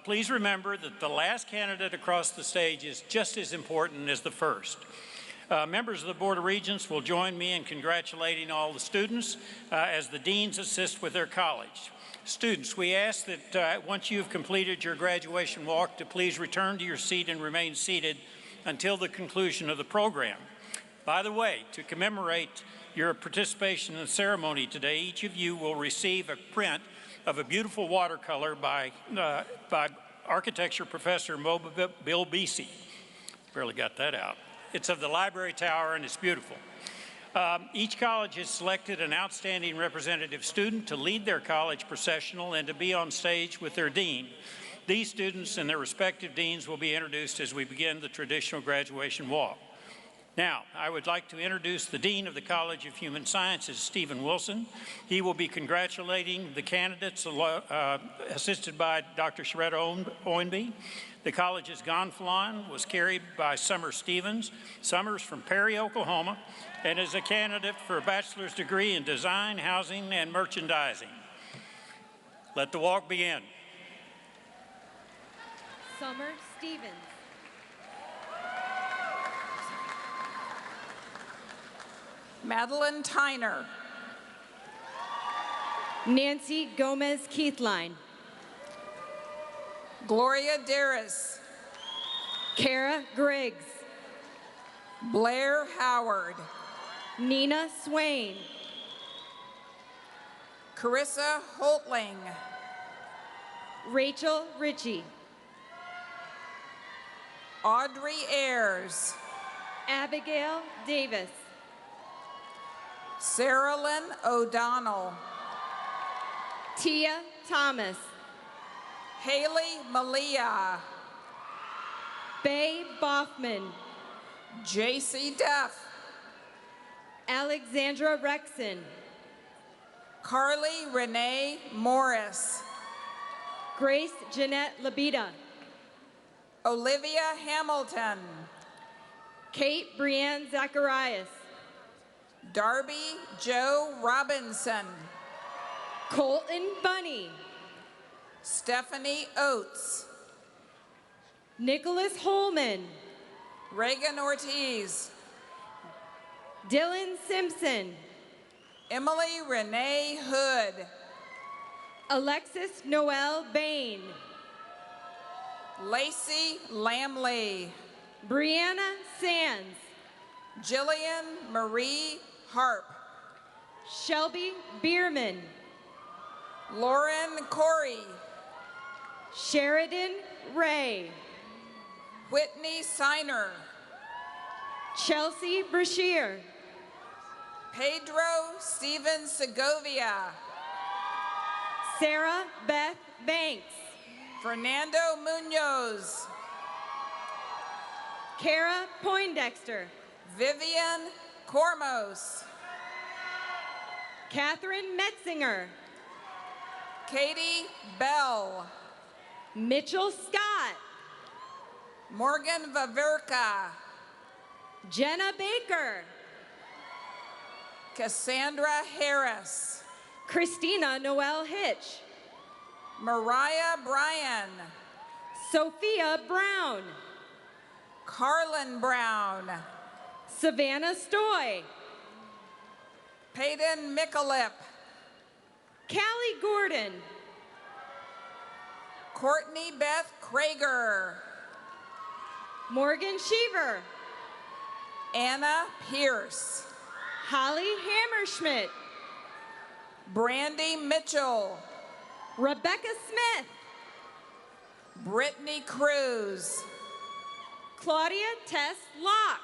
Please remember that the last candidate across the stage is just as important as the first. Members of the Board of Regents will join me in congratulating all the students as the deans assist with their college. Students, we ask that once you've completed your graduation walk to please return to your seat and remain seated until the conclusion of the program. By the way, to commemorate your participation in the ceremony today, each of you will receive a print of a beautiful watercolor by architecture professor Bill Beasy. Barely got that out. It's of the library tower and it's beautiful. Each college has selected an outstanding representative student to lead their college processional and to be on stage with their dean. These students and their respective deans will be introduced as we begin the traditional graduation walk. Now, I would like to introduce the Dean of the College of Human Sciences, Stephen Wilson. He will be congratulating the candidates assisted by Dr. Sharetta Owenby. The college's gonfalon was carried by Summer Stevens. Summer's from Perry, Oklahoma, and is a candidate for a bachelor's degree in design, housing, and merchandising. Let the walk begin. Summer Stevens. Madeline Tyner. Nancy Gomez Keithline. Gloria Darris. Kara Griggs. Blair Howard. Nina Swain. Carissa Holtling. Rachel Ritchie. Audrey Ayers. Abigail Davis. Sarah Lynn O'Donnell. Tia Thomas. Haley Malia. Faye Boffman. JC Duff. Alexandra Rexon. Carly Renee Morris. Grace Jeanette Labita. Olivia Hamilton. Kate Brianne Zacharias. Darby Joe Robinson. Colton Bunny. Stephanie Oates. Nicholas Holman. Reagan Ortiz. Dylan Simpson. Emily Renee Hood. Alexis Noel Bain. Lacey Lamley. Brianna Sands. Jillian Marie Harp. Shelby Bierman. Lauren Corey. Sheridan Ray. Whitney Siner. Chelsea Brashear. Pedro Steven Segovia. Sarah Beth Banks. Fernando Munoz. Kara Poindexter. Vivian Cormos. Catherine Metzinger. Katie Bell. Mitchell Scott. Morgan Vaverka. Jenna Baker. Cassandra Harris. Christina Noel Hitch. Mariah Bryan. Sophia Brown. Carlin Brown. Savannah Stoy. Peyton Mickalip. Callie Gordon. Courtney Beth Krager. Morgan Sheaver. Anna Pierce. Holly Hammerschmidt. Brandy Mitchell. Rebecca Smith. Brittany Cruz. Claudia Tess Locke.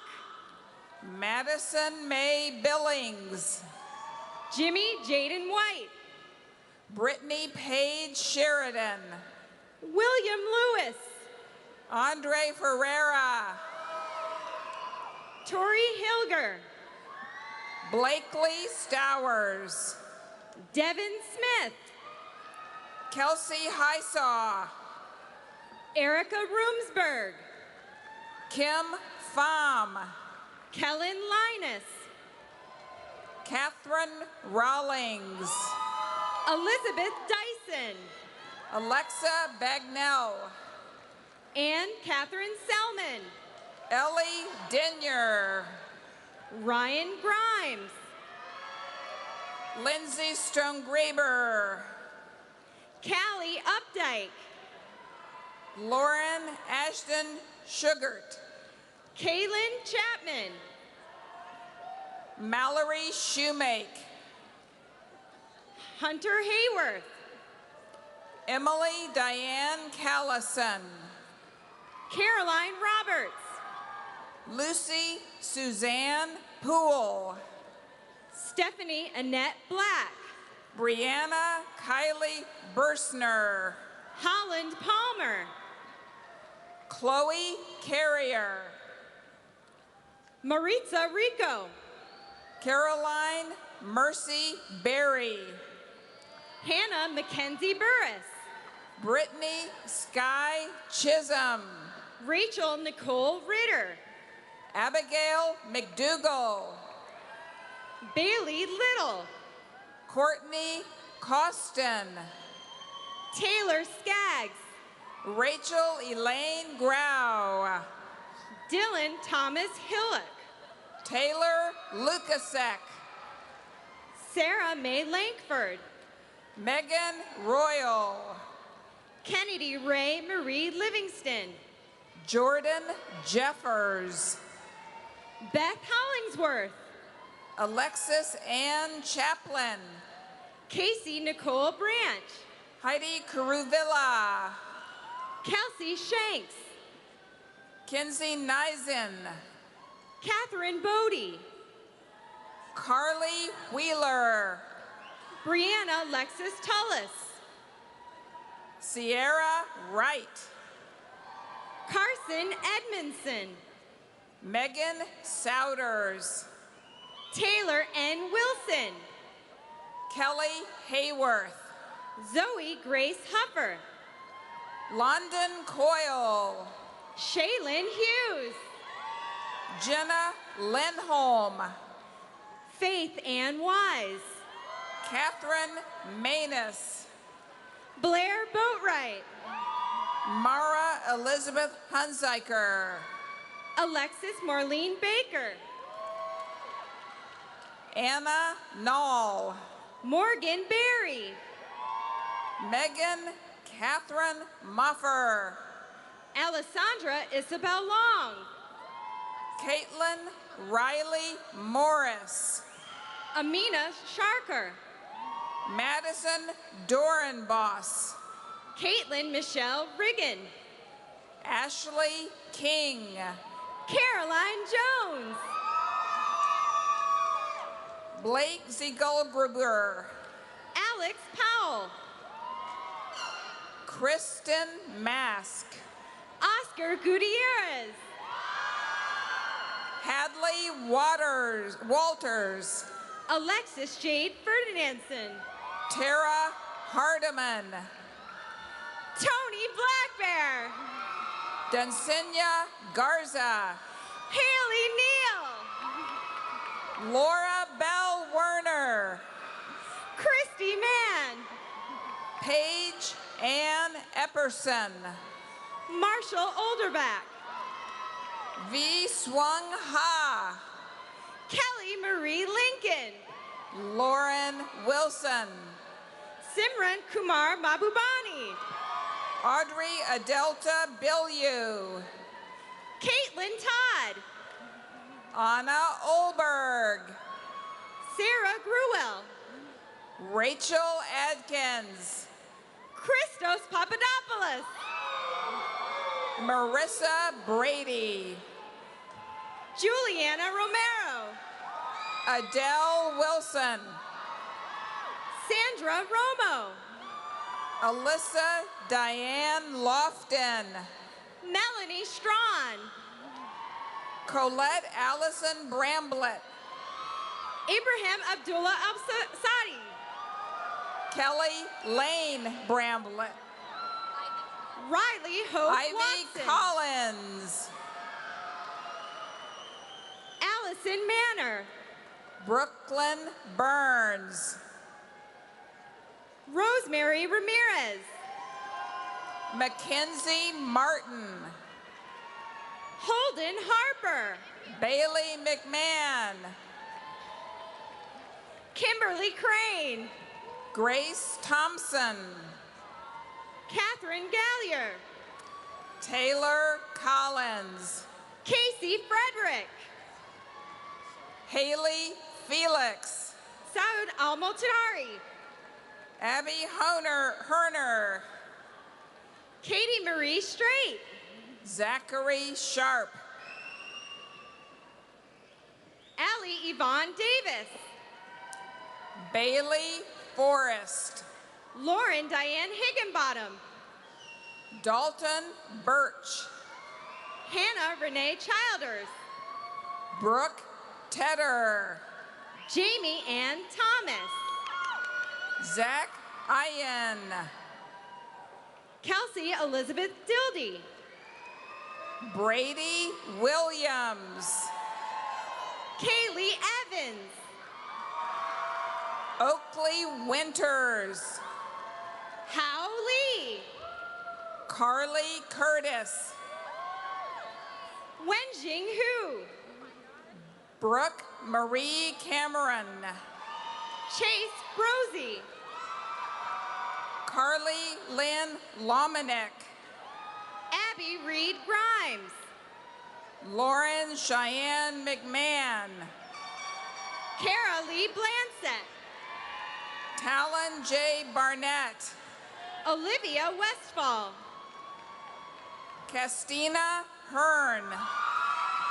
Madison May Billings. Jimmy Jaden White. Brittany Page Sheridan. William Lewis. Andre Ferreira. Tori Hilger. Blakely Stowers. Devin Smith. Kelsey Hysaw. Erica Roomsberg. Kim Pham. Kellen Linus. Catherine Rawlings. Elizabeth Dyson. Alexa Bagnell. Anne Catherine Selman. Ellie Denyer. Ryan Grimes. Lindsay Stone-Graber. Callie Updike. Lauren Ashton Sugart. Kaylin Chapman. Mallory Shoemake. Hunter Hayworth. Emily Diane Callison. Caroline Roberts. Lucy Suzanne Poole. Stephanie Annette Black. Brianna Kylie Bursner. Holland Palmer. Chloe Carrier. Maritza Rico. Caroline Mercy Berry. Hannah Mackenzie Burris. Brittany Sky Chisholm. Rachel Nicole Ritter. Abigail McDougall. Bailey Little. Courtney Costin. Taylor Skaggs. Rachel Elaine Grau. Dylan Thomas Hillock. Taylor Lukasek. Sarah Mae Lankford. Megan Royal. Kennedy Ray Marie Livingston. Jordan Jeffers. Beth Hollingsworth. Alexis Ann Chaplin. Casey Nicole Branch. Heidi Caruvilla. Kelsey Shanks. Kinsey Nisen. Catherine Bodie. Carly Wheeler. Brianna Lexus Tullis. Sierra Wright. Carson Edmondson. Megan Souders. Taylor N. Wilson. Kelly Hayworth. Zoe Grace Huffer. London Coyle. Shaylin Hughes. Jenna Lindholm. Faith Ann Wise. Catherine Manus. Blair Boatwright. Mara Elizabeth Hunziker. Alexis Marlene Baker. Anna Knoll. Morgan Berry. Megan Catherine Muffer. Alessandra Isabel Long. Caitlin Riley Morris. Amina Sharker. Madison Dorenboss. Caitlin Michelle Riggin. Ashley King. Caroline Jones. Blake Ziegelgruber. Alex Powell. Kristen Mask. Oscar Gutierrez. Hadley Walters. Alexis Jade Ferdinandson. Tara Hardiman. Tony Blackbear. Dancinia Garza. Haley Neal. Laura Bell Werner. Christy Mann. Paige Ann Epperson. Marshall Olderback. V. Swung Ha. Kelly Marie Lincoln. Lauren Wilson. Simran Kumar Mabubani. Audrey Adelta Billieu. Caitlin Todd. Anna Olberg. Sarah Gruel. Rachel Adkins. Christos Papadopoulos. Marissa Brady. Juliana Romero. Adele Wilson. Sandra Romo. Alyssa Diane Lofton. Melanie Strawn. Colette Allison Bramblett. Abraham Abdullah Al-Sadi. Kelly Lane Bramblett. Riley Hope Ivy Watson. Collins. Allison Manor. Brooklyn Burns. Rosemary Ramirez. Mackenzie Martin. Holden Harper. Bailey McMahon. Kimberly Crane. Grace Thompson. Catherine Gallier. Taylor Collins. Casey Frederick. Haley Felix. Saud Al-Motari. Abby Herner. Katie Marie Straight. Zachary Sharp. Allie Yvonne Davis. Bailey Forrest. Lauren Diane Higginbottom. Dalton Birch. Hannah Renee Childers. Brooke Tedder. Jamie Ann Thomas. Zach Ian. Kelsey Elizabeth Dildy. Brady Williams. Kaylee Evans. Oakley Winters. Hao Lee. Carly Curtis. Wenjing Hu. Brooke Marie Cameron. Chase Brosey. Carly Lynn Lominick. Abby Reed Grimes. Lauren Cheyenne McMahon. Kara Lee Blansett. Talon J. Barnett. Olivia Westfall. Castina Hearn.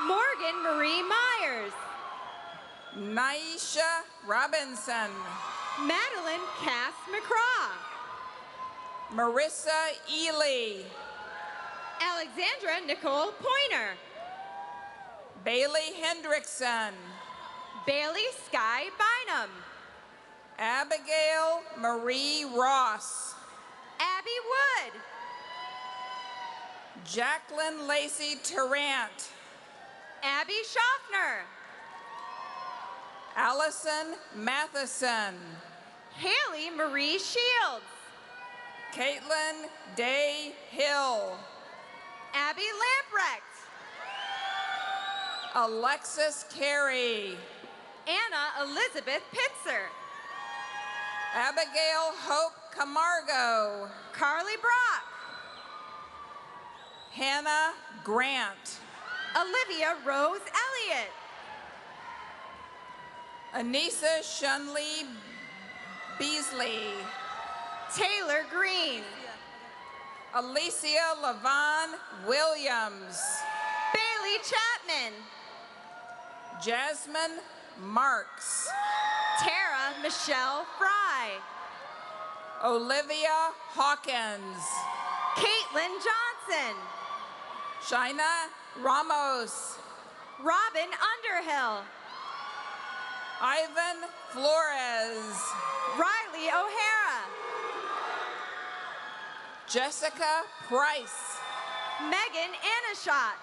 Morgan Marie Myers. Naisha Robinson. Madeline Cass McCraw. Marissa Ely. Alexandra Nicole Pointer. Bailey Hendrickson. Bailey Sky Bynum. Abigail Marie Ross. Abby Wood. Jacqueline Lacey Tarrant. Abby Schaffner. Allison Matheson. Haley Marie Shields. Caitlin Day Hill. Abby Lamprecht. Alexis Carey. Anna Elizabeth Pitzer. Abigail Hope Camargo. Carly Brock. Hannah Grant. Olivia Rose Elliott. Anissa Shunley Beasley. Taylor Green. Alicia Levon Williams. Bailey Chapman. Jasmine Marks. Tara Michelle Fry. Olivia Hawkins. Caitlin Johnson. Shina Ramos. Robin Underhill. Ivan Flores. Riley O'Hara. Jessica Price. Megan Anashot.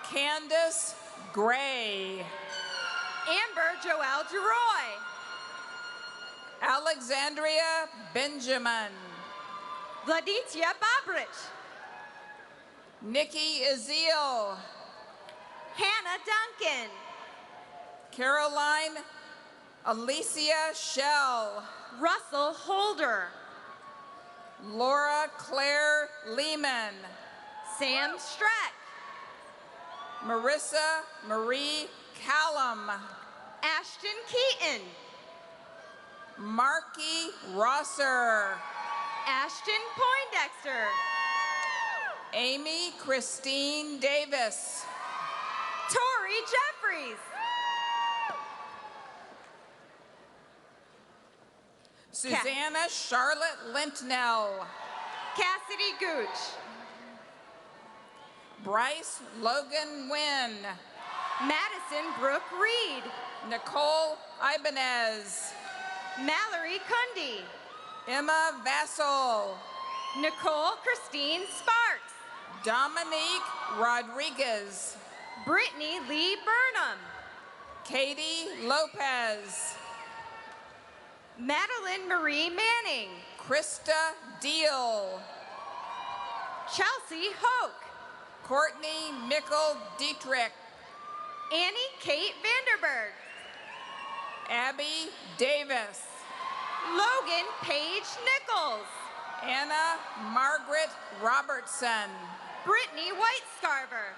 Candace Gray. Amber Joelle Geroy. Alexandria Benjamin. Vladitya Babrich. Nikki Azil. Hannah Duncan. Caroline Alicia Shell. Russell Holder. Laura Claire Lehman. Sam Streck. Marissa Marie Callum. Ashton Keaton. Marky Rosser. Ashton Poindexter. Amy Christine Davis. Tori Jeffries. Susanna Charlotte Lintnell. Cassidy Gooch. Bryce Logan Wynn. Madison Brooke Reed. Nicole Ibanez. Mallory Cundy. Emma Vassal. Nicole Christine Sparks. Dominique Rodriguez. Brittany Lee Burnham. Katie Lopez. Madeline Marie Manning. Krista Deal. Chelsea Hoke. Courtney Mickle Dietrich. Annie Kate Vanderberg. Abby Davis. Logan Paige Nichols. Anna Margaret Robertson. Brittany Whitescarver.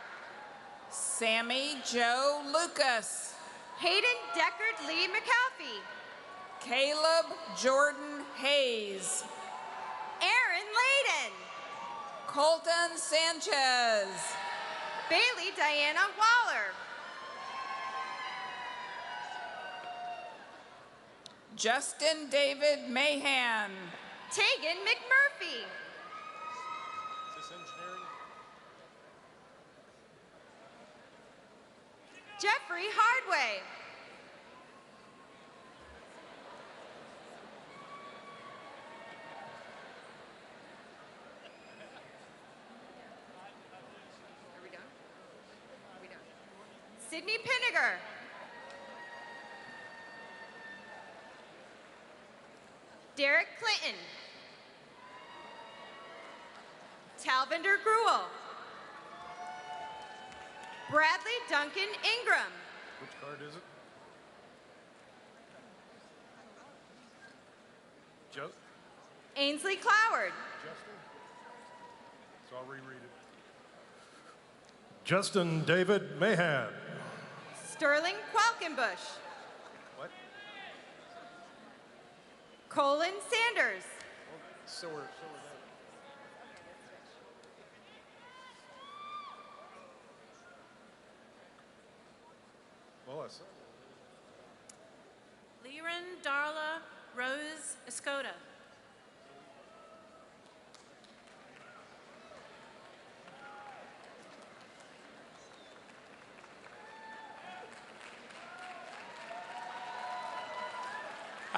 Sammy Joe Lucas. Hayden Deckard Lee McAfee. Caleb Jordan Hayes. Aaron Layden. Colton Sanchez. Bailey Diana Waller. Justin David Mahan. Tegan McMurphy. Is this engineering? Jeffrey Hardway. Are we done? Are we done? Sydney Pinniger. Derek Clinton. Talvinder Gruel. Bradley Duncan Ingram. Which card is it? Joe? Ainsley Cloward. So I'll reread it. Justin David Mahan. Sterling Qualkenbush. What? Colin Sanders. So we're that. Well, I said. Liren Darla Rose Escoda.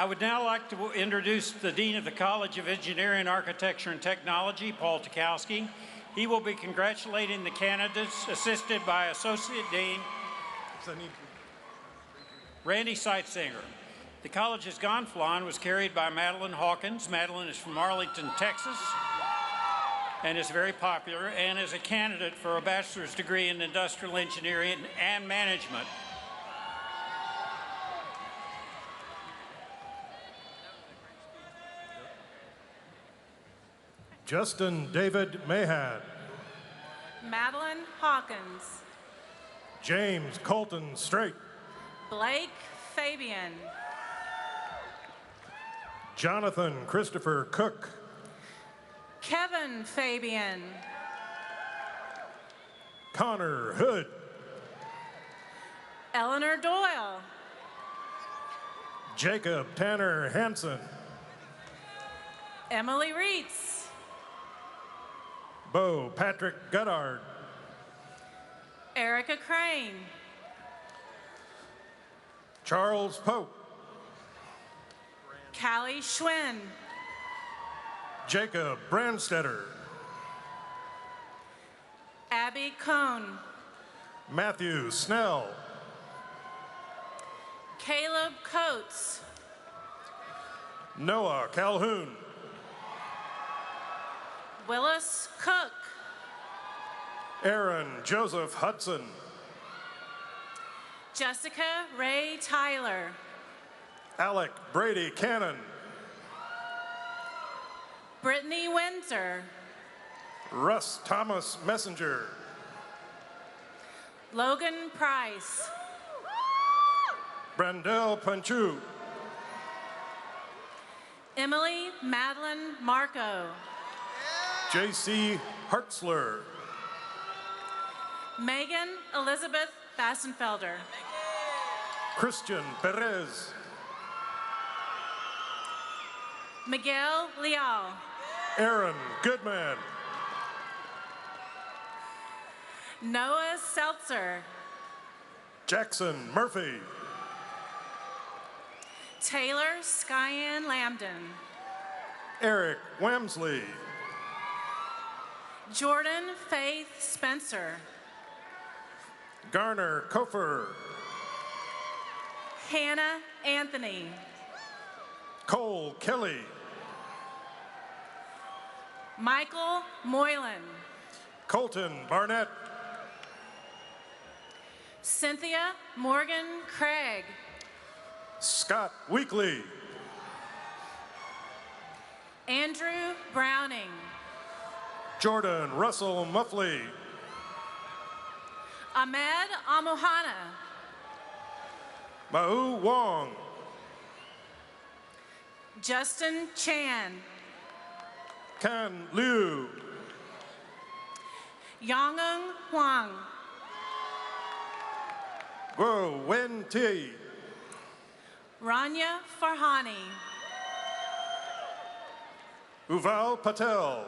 I would now like to introduce the Dean of the College of Engineering, Architecture, and Technology, Paul Tukowski. He will be congratulating the candidates, assisted by Associate Dean Randy Seitsinger. The college's gonfalon was carried by Madeline Hawkins. Madeline is from Arlington, Texas, and is very popular, and is a candidate for a bachelor's degree in industrial engineering and management. Justin David Mahan. Madeline Hawkins. James Colton Straight. Blake Fabian. Jonathan Christopher Cook. Kevin Fabian. Connor Hood. Eleanor Doyle. Jacob Tanner Hansen. Emily Reitz. Bo Patrick Goddard. Erica Crane. Charles Pope. Callie Schwinn. Jacob Brandstetter. Abby Cohn. Matthew Snell. Caleb Coates. Noah Calhoun. Willis Cook. Aaron Joseph Hudson. Jessica Ray Tyler. Alec Brady Cannon. Brittany Windsor. Russ Thomas Messenger. Logan Price. Brandel Panchu. Emily Madeline Marco. J.C. Hartzler. Megan Elizabeth Bassenfelder. Christian Perez. Miguel Leal. Aaron Goodman. Noah Seltzer. Jackson Murphy. Taylor Skyan Lambden. Eric Wamsley. Jordan Faith Spencer. Garner Kofer. Hannah Anthony. Cole Kelly. Michael Moylan. Colton Barnett. Cynthia Morgan Craig. Scott Weekly. Andrew Browning. Jordan Russell Muffley. Ahmed Amuhana. Mau Wong. Justin Chan. Kan Liu. Yongung Huang. Guo Wen Ti. Rania Farhani. Uval Patel.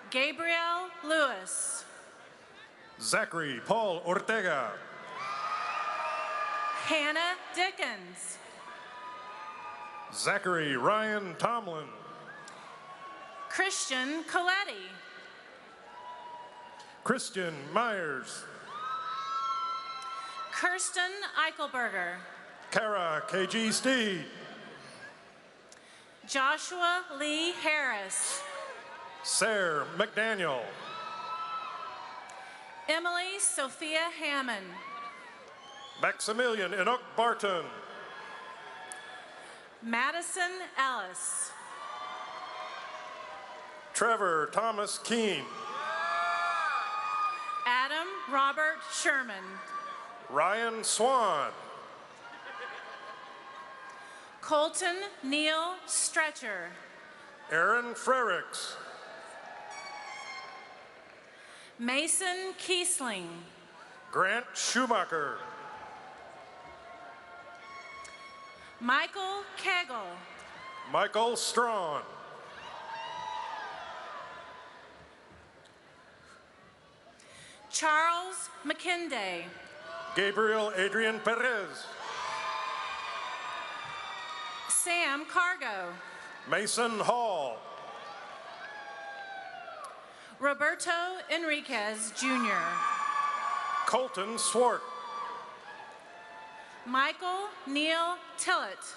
Gabriel Lewis. Zachary Paul Ortega. Hannah Dickens. Zachary Ryan Tomlin. Christian Coletti. Christian Myers. Kirsten Eichelberger. Kara KG Steed. Joshua Lee Harris. Sarah McDaniel. Emily Sophia Hammond. Maximilian Enoch Barton. Madison Ellis. Trevor Thomas Keene. Adam Robert Sherman. Ryan Swan. Colton Neil Stretcher. Aaron Frericks. Mason Kiesling. Grant Schumacher. Michael Kegel. Michael Strawn. Charles McKinday. Gabriel Adrian Perez. Sam Cargo. Mason Hall. Roberto Enriquez Jr. Colton Swart. Michael Neil Tillett.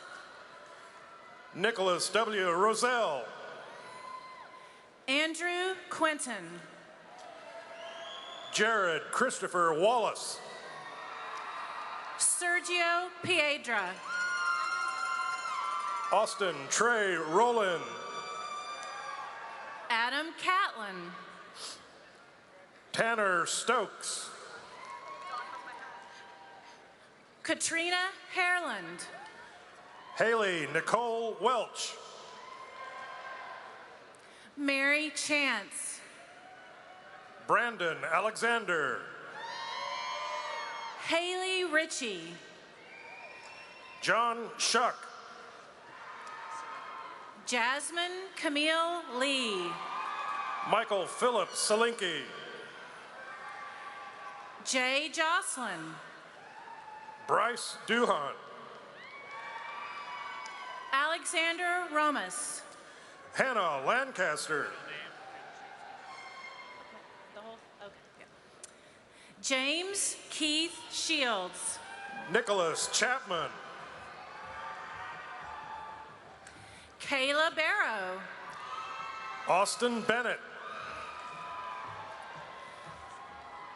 Nicholas W. Roselle. Andrew Quinton. Jared Christopher Wallace. Sergio Piedra. Austin Trey Rowland. Adam Catlin. Tanner Stokes. Katrina Hareland. Haley Nicole Welch. Mary Chance. Brandon Alexander. Haley Ritchie. John Shuck. Jasmine Camille Lee. Michael Philip Salinki. Jay Jocelyn. Bryce Duhan. Alexander Romas. Hannah Lancaster. James Keith Shields. Nicholas Chapman. Kayla Barrow. Austin Bennett.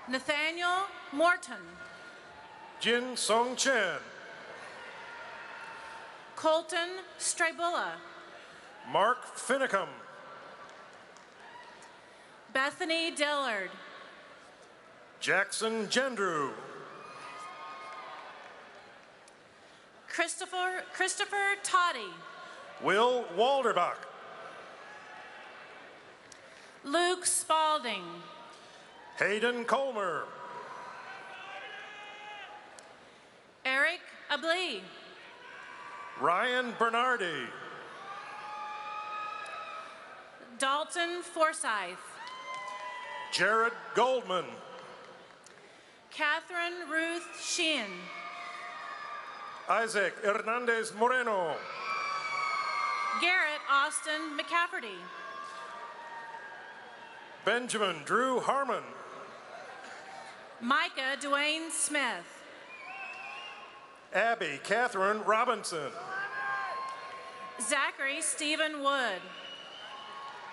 Nathaniel Morton. Jin Song Chen. Colton Strabula. Mark Finicum. Bethany Dillard. Jackson Gendrew. Christopher Toddy. Will Walderbach. Luke Spalding. Hayden Colmer. Eric Ablee. Ryan Bernardi. Dalton Forsyth. Jared Goldman. Catherine Ruth Sheehan. Isaac Hernandez Moreno. Garrett Austin McCafferty. Benjamin Drew Harmon. Micah Dwayne Smith. Abby Catherine Robinson. Zachary Stephen Wood.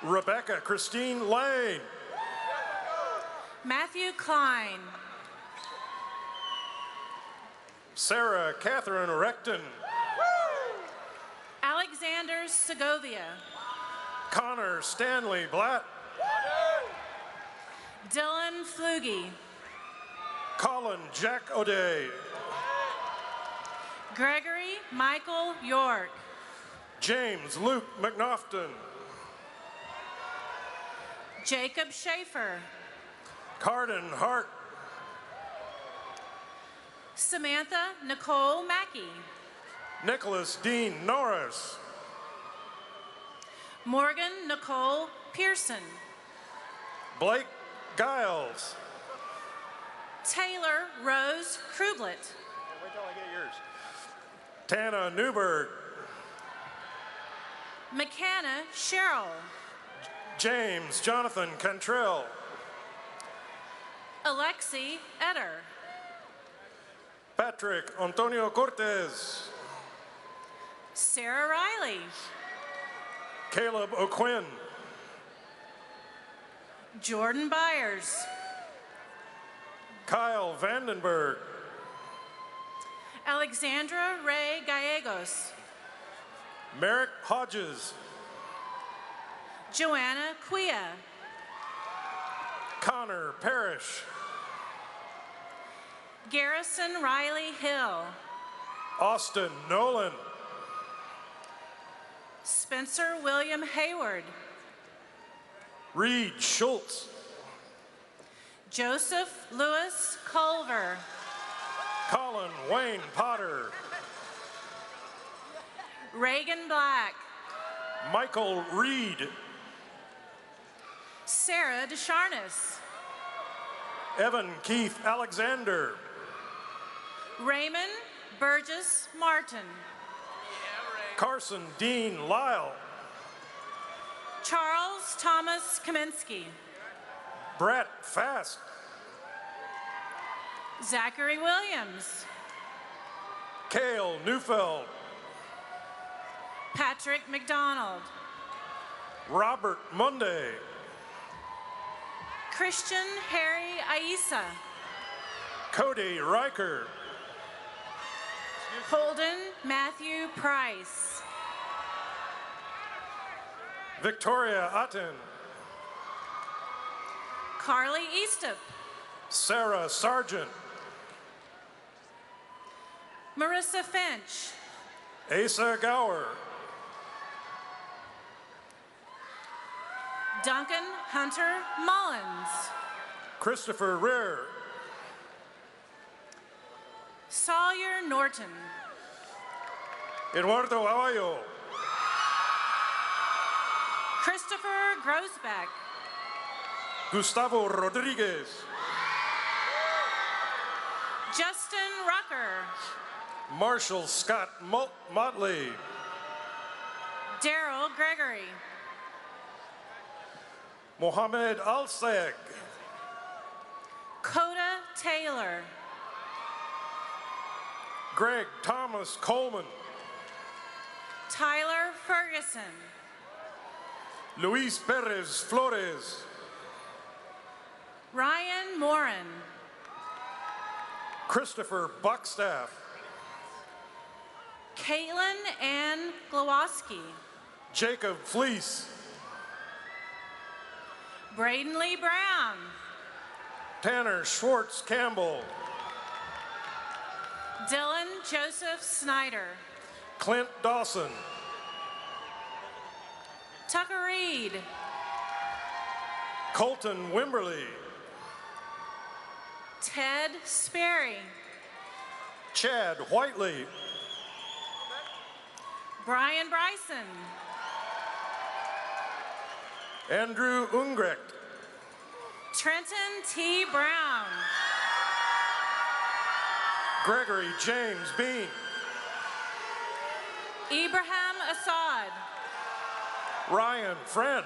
Rebecca Christine Lane. Matthew Klein. Sarah Catherine Recton. Alexander Segovia. Connor Stanley Blatt. Dylan Flugie. Colin Jack O'Day. Gregory Michael York. James Luke McNaughton. Jacob Schaefer. Carden Hart. Samantha Nicole Mackey. Nicholas Dean Norris. Morgan Nicole Pearson. Blake Giles. Taylor Rose Krublet. Wait till I get yours. Tana Newberg. McKenna Cheryl. James Jonathan Cantrell. Alexi Eder. Patrick Antonio Cortez. Sarah Riley. Caleb O'Quinn. Jordan Byers. Kyle Vandenberg. Alexandra Ray Gallegos. Merrick Hodges. Joanna Quia. Connor Parrish. Garrison Riley Hill. Austin Nolan. Spencer William Hayward. Reed Schultz. Joseph Lewis Culver. Colin Wayne Potter. Reagan Black. Michael Reed. Sarah DeSharnis. Evan Keith Alexander. Raymond Burgess Martin. Carson Dean Lyle. Charles Thomas Kaminsky. Brett Fast. Zachary Williams. Cale Neufeld. Patrick McDonald. Robert Monday. Christian Harry Aisa. Cody Riker. Holden Matthew Price. Victoria Otten. Carly Eastup. Sarah Sargent. Marissa Finch. Asa Gower. Duncan Hunter Mullins. Christopher Rear. Sawyer Norton. Eduardo Aguayo. Christopher Grosbeck. Gustavo Rodriguez. Justin Rucker. Marshall Scott Motley. Daryl Gregory. Mohammed Alseg. Coda Taylor. Greg Thomas Coleman. Tyler Ferguson. Luis Perez Flores. Ryan Morin. Christopher Buckstaff. Caitlin Ann Glowoski. Jacob Fleece. Braden Lee Brown. Tanner Schwartz Campbell. Dylan Joseph Snyder. Clint Dawson. Tucker Reed. Colton Wimberly. Ted Sperry. Chad Whiteley. Brian Bryson. Andrew Ungrecht. Trenton T. Brown. Gregory James Bean. Ibrahim Assad. Ryan Friend.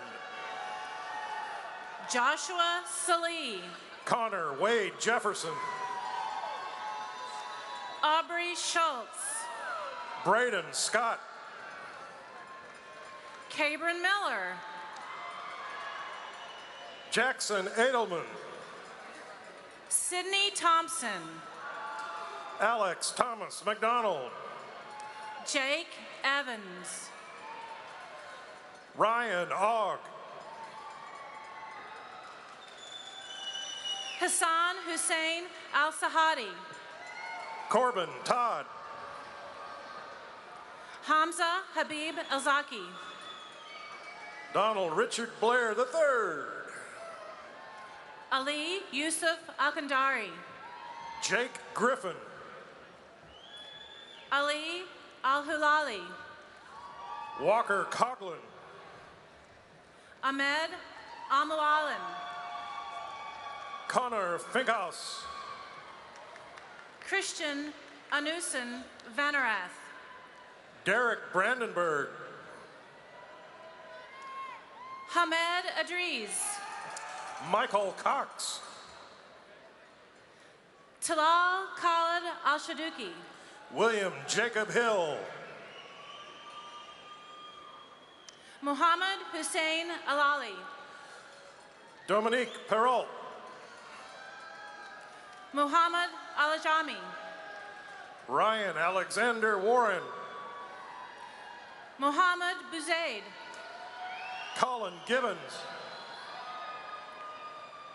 Joshua Salee. Connor Wade Jefferson. Aubrey Schultz. Braden Scott. Cabron Miller. Jackson Edelman. Sydney Thompson. Alex Thomas McDonald. Jake Evans. Ryan Ogg. Hassan Hussein Al-Sahadi. Corbin Todd. Hamza Habib Elzaki. Donald Richard Blair III. Ali Yusuf Alkandari. Jake Griffin. Ali Al-Hulali. Walker Coughlin. Ahmed Amualin. Connor Finkhouse. Christian Anusin Vanarath. Derek Brandenburg. Hamed Adriz. Michael Cox. Talal Khalid Al-Shaduki. William Jacob Hill. Muhammad Hussein Alali. Dominique Perrault. Muhammad Alajami. Ryan Alexander Warren. Muhammad Buzaid. Colin Gibbons.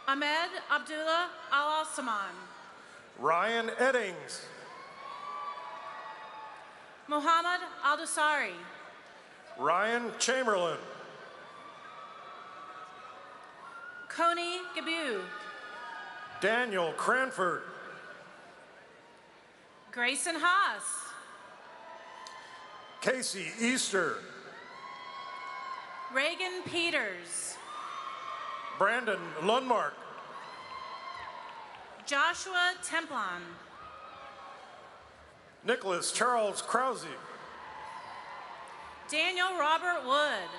Ahmed Abdullah Al-Saman. Ryan Eddings. Muhammad Al-Dusari. Ryan Chamberlain. Coney Gabu. Daniel Cranford. Grayson Haas. Casey Easter. Reagan Peters. Brandon Lundmark. Joshua Templon. Nicholas Charles Krause. Daniel Robert Wood.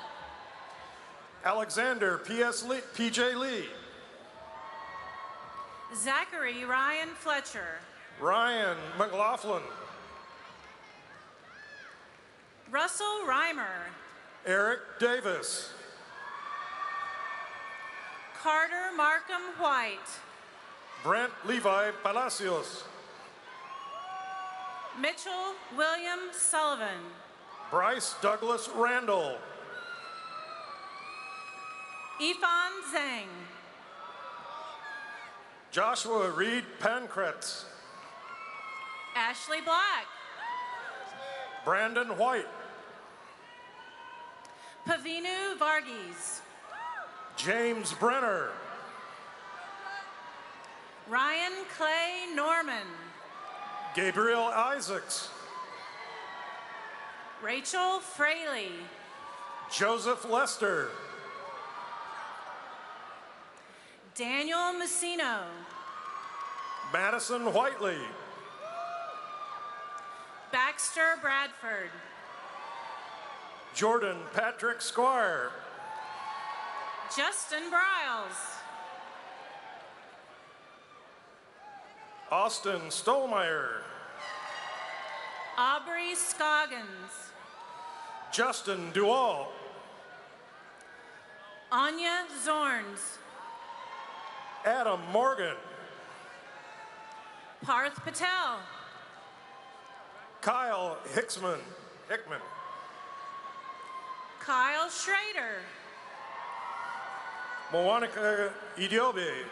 Alexander P.J. Lee. Zachary Ryan Fletcher. Ryan McLaughlin. Russell Reimer. Eric Davis. Carter Markham White. Brent Levi Palacios. Mitchell William Sullivan. Bryce Douglas Randall. Ifan Zhang. Joshua Reed Pankratz. Ashley Black. Brandon White. Pavinu Varghese. James Brenner. Ryan Clay Norman. Gabriel Isaacs. Rachel Fraley. Joseph Lester. Daniel Messino. Madison Whiteley. Baxter Bradford. Jordan Patrick Squire. Justin Briles. Austin Stolmeyer. Aubrey Scoggins. Justin Duall. Anya Zorns. Adam Morgan. Parth Patel. Kyle Hickman. Kyle Schrader. Moanica Idiobe.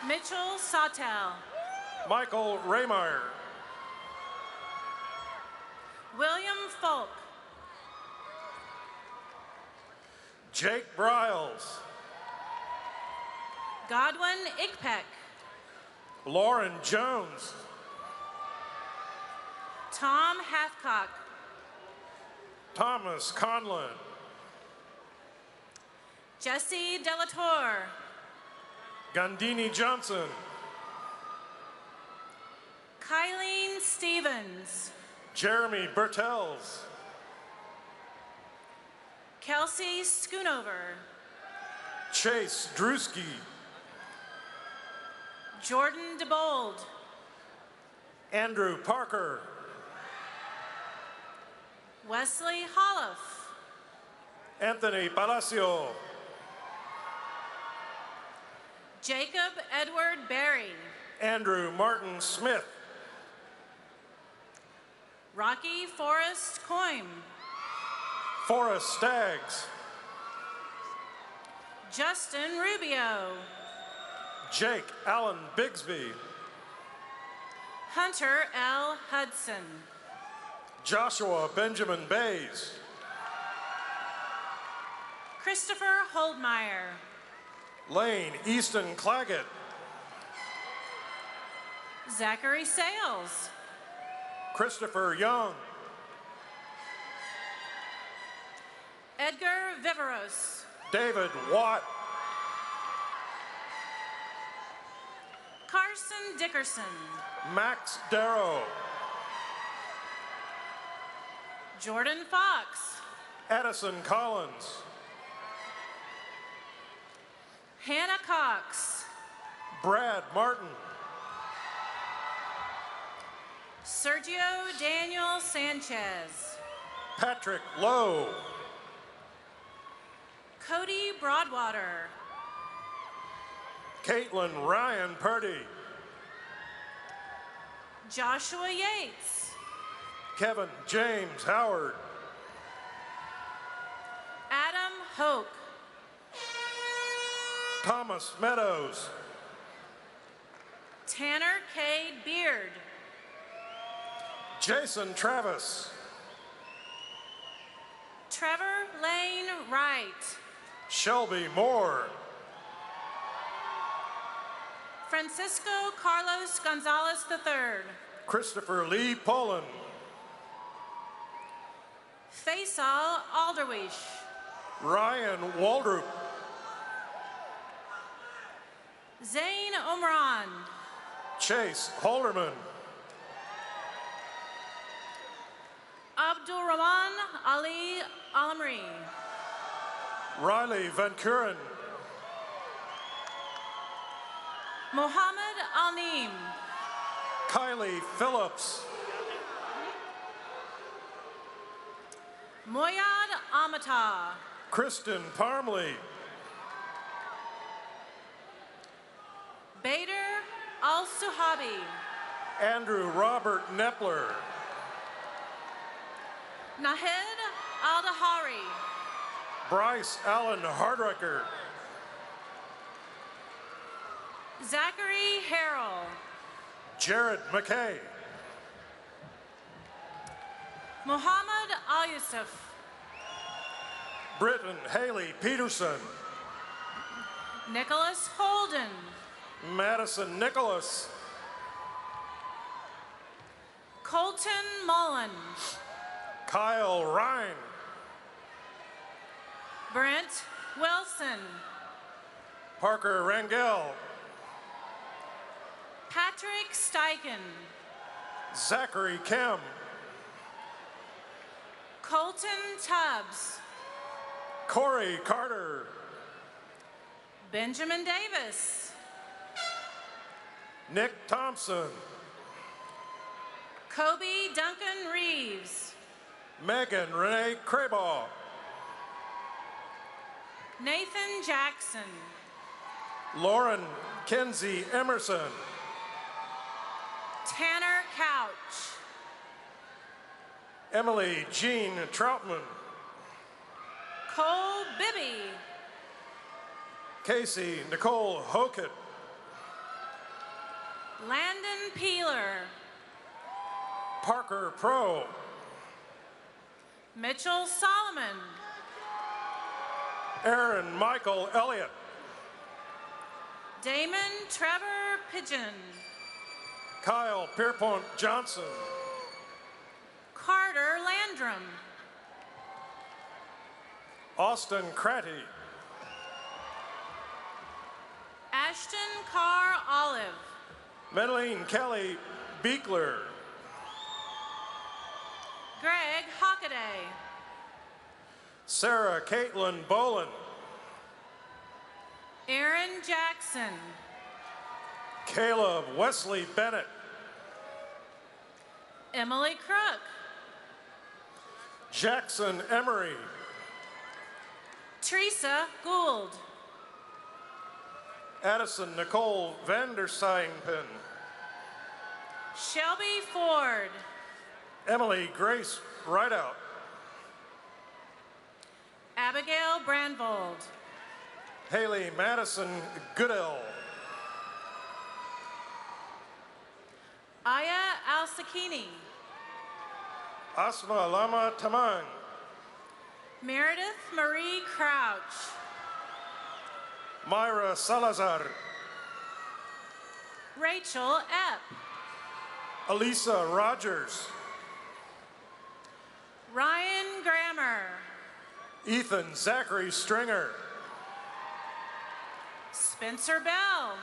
Mitchell Sawtell. Michael Raymeyer. William Folk. Jake Briles. Godwin Ickpeck. Lauren Jones. Tom Hathcock. Thomas Conlon. Jesse Delatorre. Gandini Johnson. Kylene Stevens. Jeremy Bertels. Kelsey Schoonover. Chase Drewski. Jordan DeBold. Andrew Parker. Wesley Holliff. Anthony Palacio. Jacob Edward Berry. Andrew Martin Smith. Rocky Forrest Coim. Forrest Staggs. Justin Rubio. Jake Allen Bigsby. Hunter L. Hudson. Joshua Benjamin Bays. Christopher Holdmeyer. Lane Easton Claggett. Zachary Sales. Christopher Young. Edgar Viveros. David Watt. Carson Dickerson. Max Darrow. Jordan Fox. Addison Collins. Hannah Cox. Brad Martin. Sergio Daniel Sanchez. Patrick Lowe. Cody Broadwater. Caitlin Ryan Purdy. Joshua Yates. Kevin James Howard. Hoke. Thomas Meadows. Tanner K. Beard. Jason Travis. Trevor Lane Wright. Shelby Moore. Francisco Carlos Gonzalez III. Christopher Lee Poland. Faisal Alderwish. Ryan Waldrop. Zain Omran. Chase Holderman. Abdul Rahman Ali Alamri. Riley Van Kuren. Mohammed Al-Nim. Kylie Phillips. Moyad Amata. Kristen Parmley. Bader Al-Suhabi. Andrew Robert Nepler. Nahed Al-Dahari. Bryce Allen Hardrecker. Zachary Harrell. Jared McKay. Muhammad Al-Yusuf. Britton Haley Peterson. Nicholas Holden. Madison Nicholas. Colton Mullen. Kyle Ryan. Brent Wilson. Parker Rangel. Patrick Steichen. Zachary Kemp. Colton Tubbs. Corey Carter. Benjamin Davis. Nick Thompson. Kobe Duncan Reeves. Megan Renee Craybaugh. Nathan Jackson. Lauren Kenzie Emerson. Tanner Couch. Emily Jean Troutman. Cole Bibby. Casey Nicole Hokett. Landon Peeler. Parker Pro. Mitchell Solomon. Aaron Michael Elliott. Damon Trevor Pigeon. Kyle Pierpont Johnson. Carter Landrum. Austin Cratty. Ashton Carr Olive. Madeline Kelly Beekler. Greg Hockaday. Sarah Caitlin Boland. Aaron Jackson. Caleb Wesley Bennett. Emily Crook. Jackson Emery. Teresa Gould. Addison Nicole Vanderseinpen. Shelby Ford. Emily Grace Rideout. Abigail Brandvold. Haley Madison Goodell. Aya Al-Sakini. Asma Lama Tamang. Meredith Marie Crouch. Myra Salazar. Rachel Epp. Elisa Rogers. Ryan Grammer. Ethan Zachary Stringer. Spencer Bell.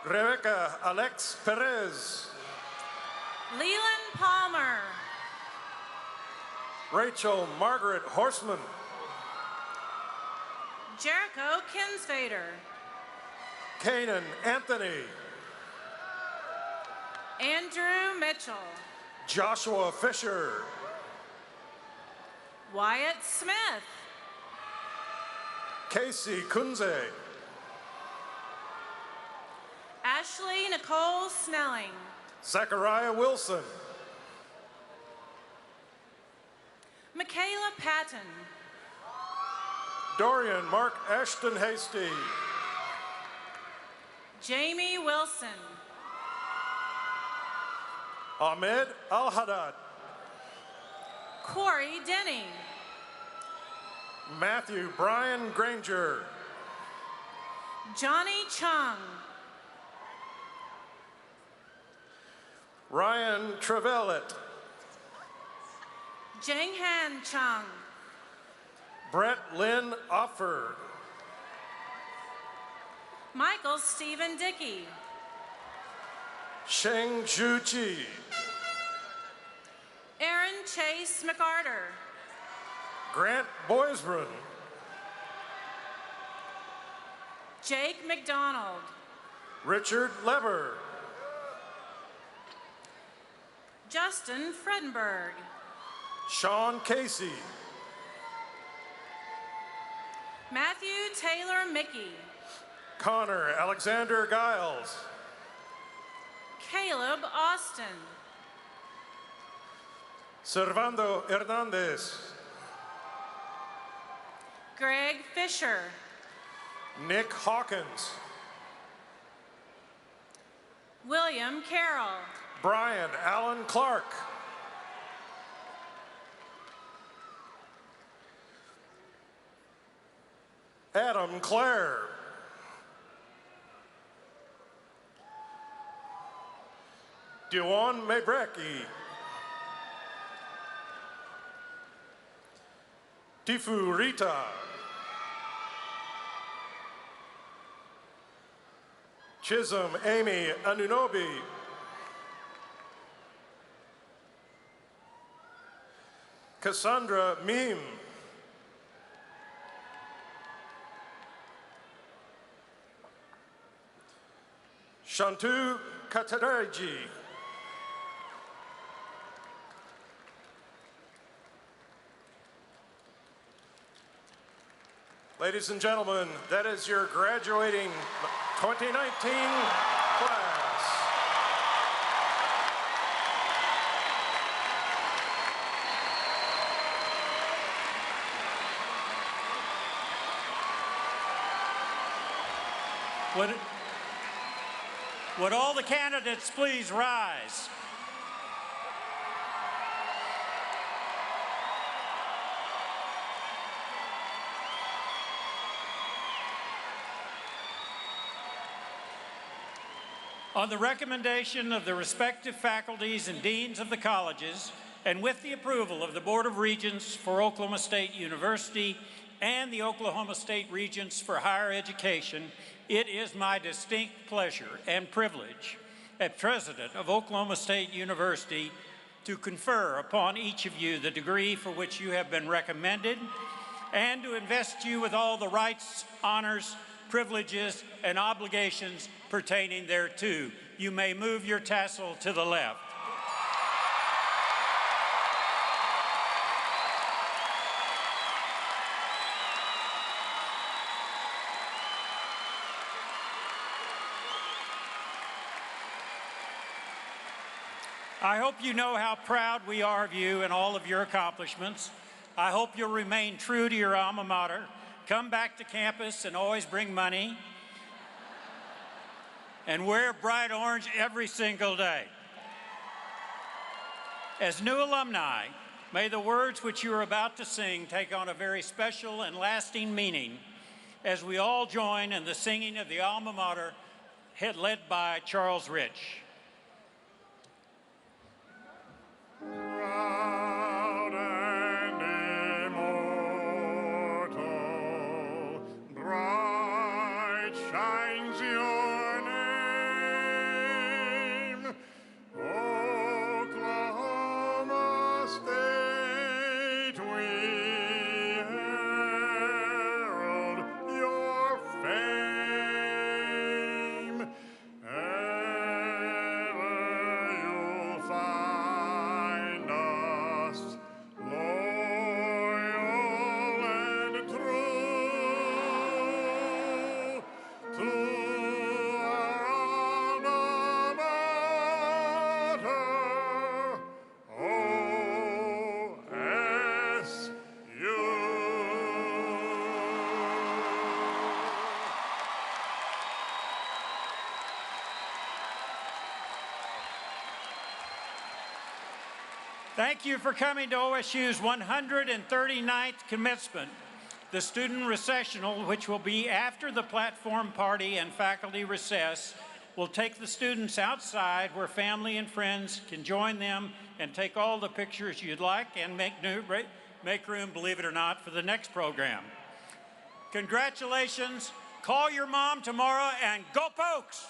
Rebecca Alex Perez. Leland Palmer. Rachel Margaret Horseman. Jericho Kinsvader. Kanan Anthony. Andrew Mitchell. Joshua Fisher. Wyatt Smith. Casey Kunze. Ashley Nicole Snelling. Zachariah Wilson. Michaela Patton. Dorian Mark Ashton Hasty. Jamie Wilson. Ahmed Al-Haddad. Corey Denny. Matthew Brian Granger. Johnny Chung. Ryan Trevellet. Jang Han Chung. Brett Lynn Offord. Michael Stephen Dickey. Sheng Zhu Chi. Aaron Chase McArthur. Grant Boisbrun. Jake McDonald. Richard Lever. Justin Fredenberg. Sean Casey. Matthew Taylor Mickey. Connor Alexander Giles. Caleb Austin. Servando Hernandez. Greg Fisher. Nick Hawkins. William Carroll. Brian Allen Clark. Adam Clare. Dewan Mebrecki. Tifu Rita. Chisholm Amy Anunobi. Cassandra Meme. Shantu Kataraji. Ladies and gentlemen, that is your graduating 2019 class. Would all the candidates please rise? On the recommendation of the respective faculties and deans of the colleges, and with the approval of the Board of Regents for Oklahoma State University and the Oklahoma State Regents for Higher Education, it is my distinct pleasure and privilege as President of Oklahoma State University to confer upon each of you the degree for which you have been recommended and to invest you with all the rights, honors, privileges, and obligations pertaining thereto. You may move your tassel to the left. I hope you know how proud we are of you and all of your accomplishments. I hope you'll remain true to your alma mater, come back to campus and always bring money, and wear bright orange every single day. As new alumni, may the words which you are about to sing take on a very special and lasting meaning as we all join in the singing of the alma mater led by Charles Rich. Proud and immortal, bright shines your name, Oklahoma State, we herald your fame. Ever you'll find us loyal and true to Thank you for coming to OSU's 139th commencement. The student recessional, which will be after the platform party and faculty recess, will take the students outside where family and friends can join them and take all the pictures you'd like and make room, believe it or not, for the next program. Congratulations. Call your mom tomorrow and go Pokes!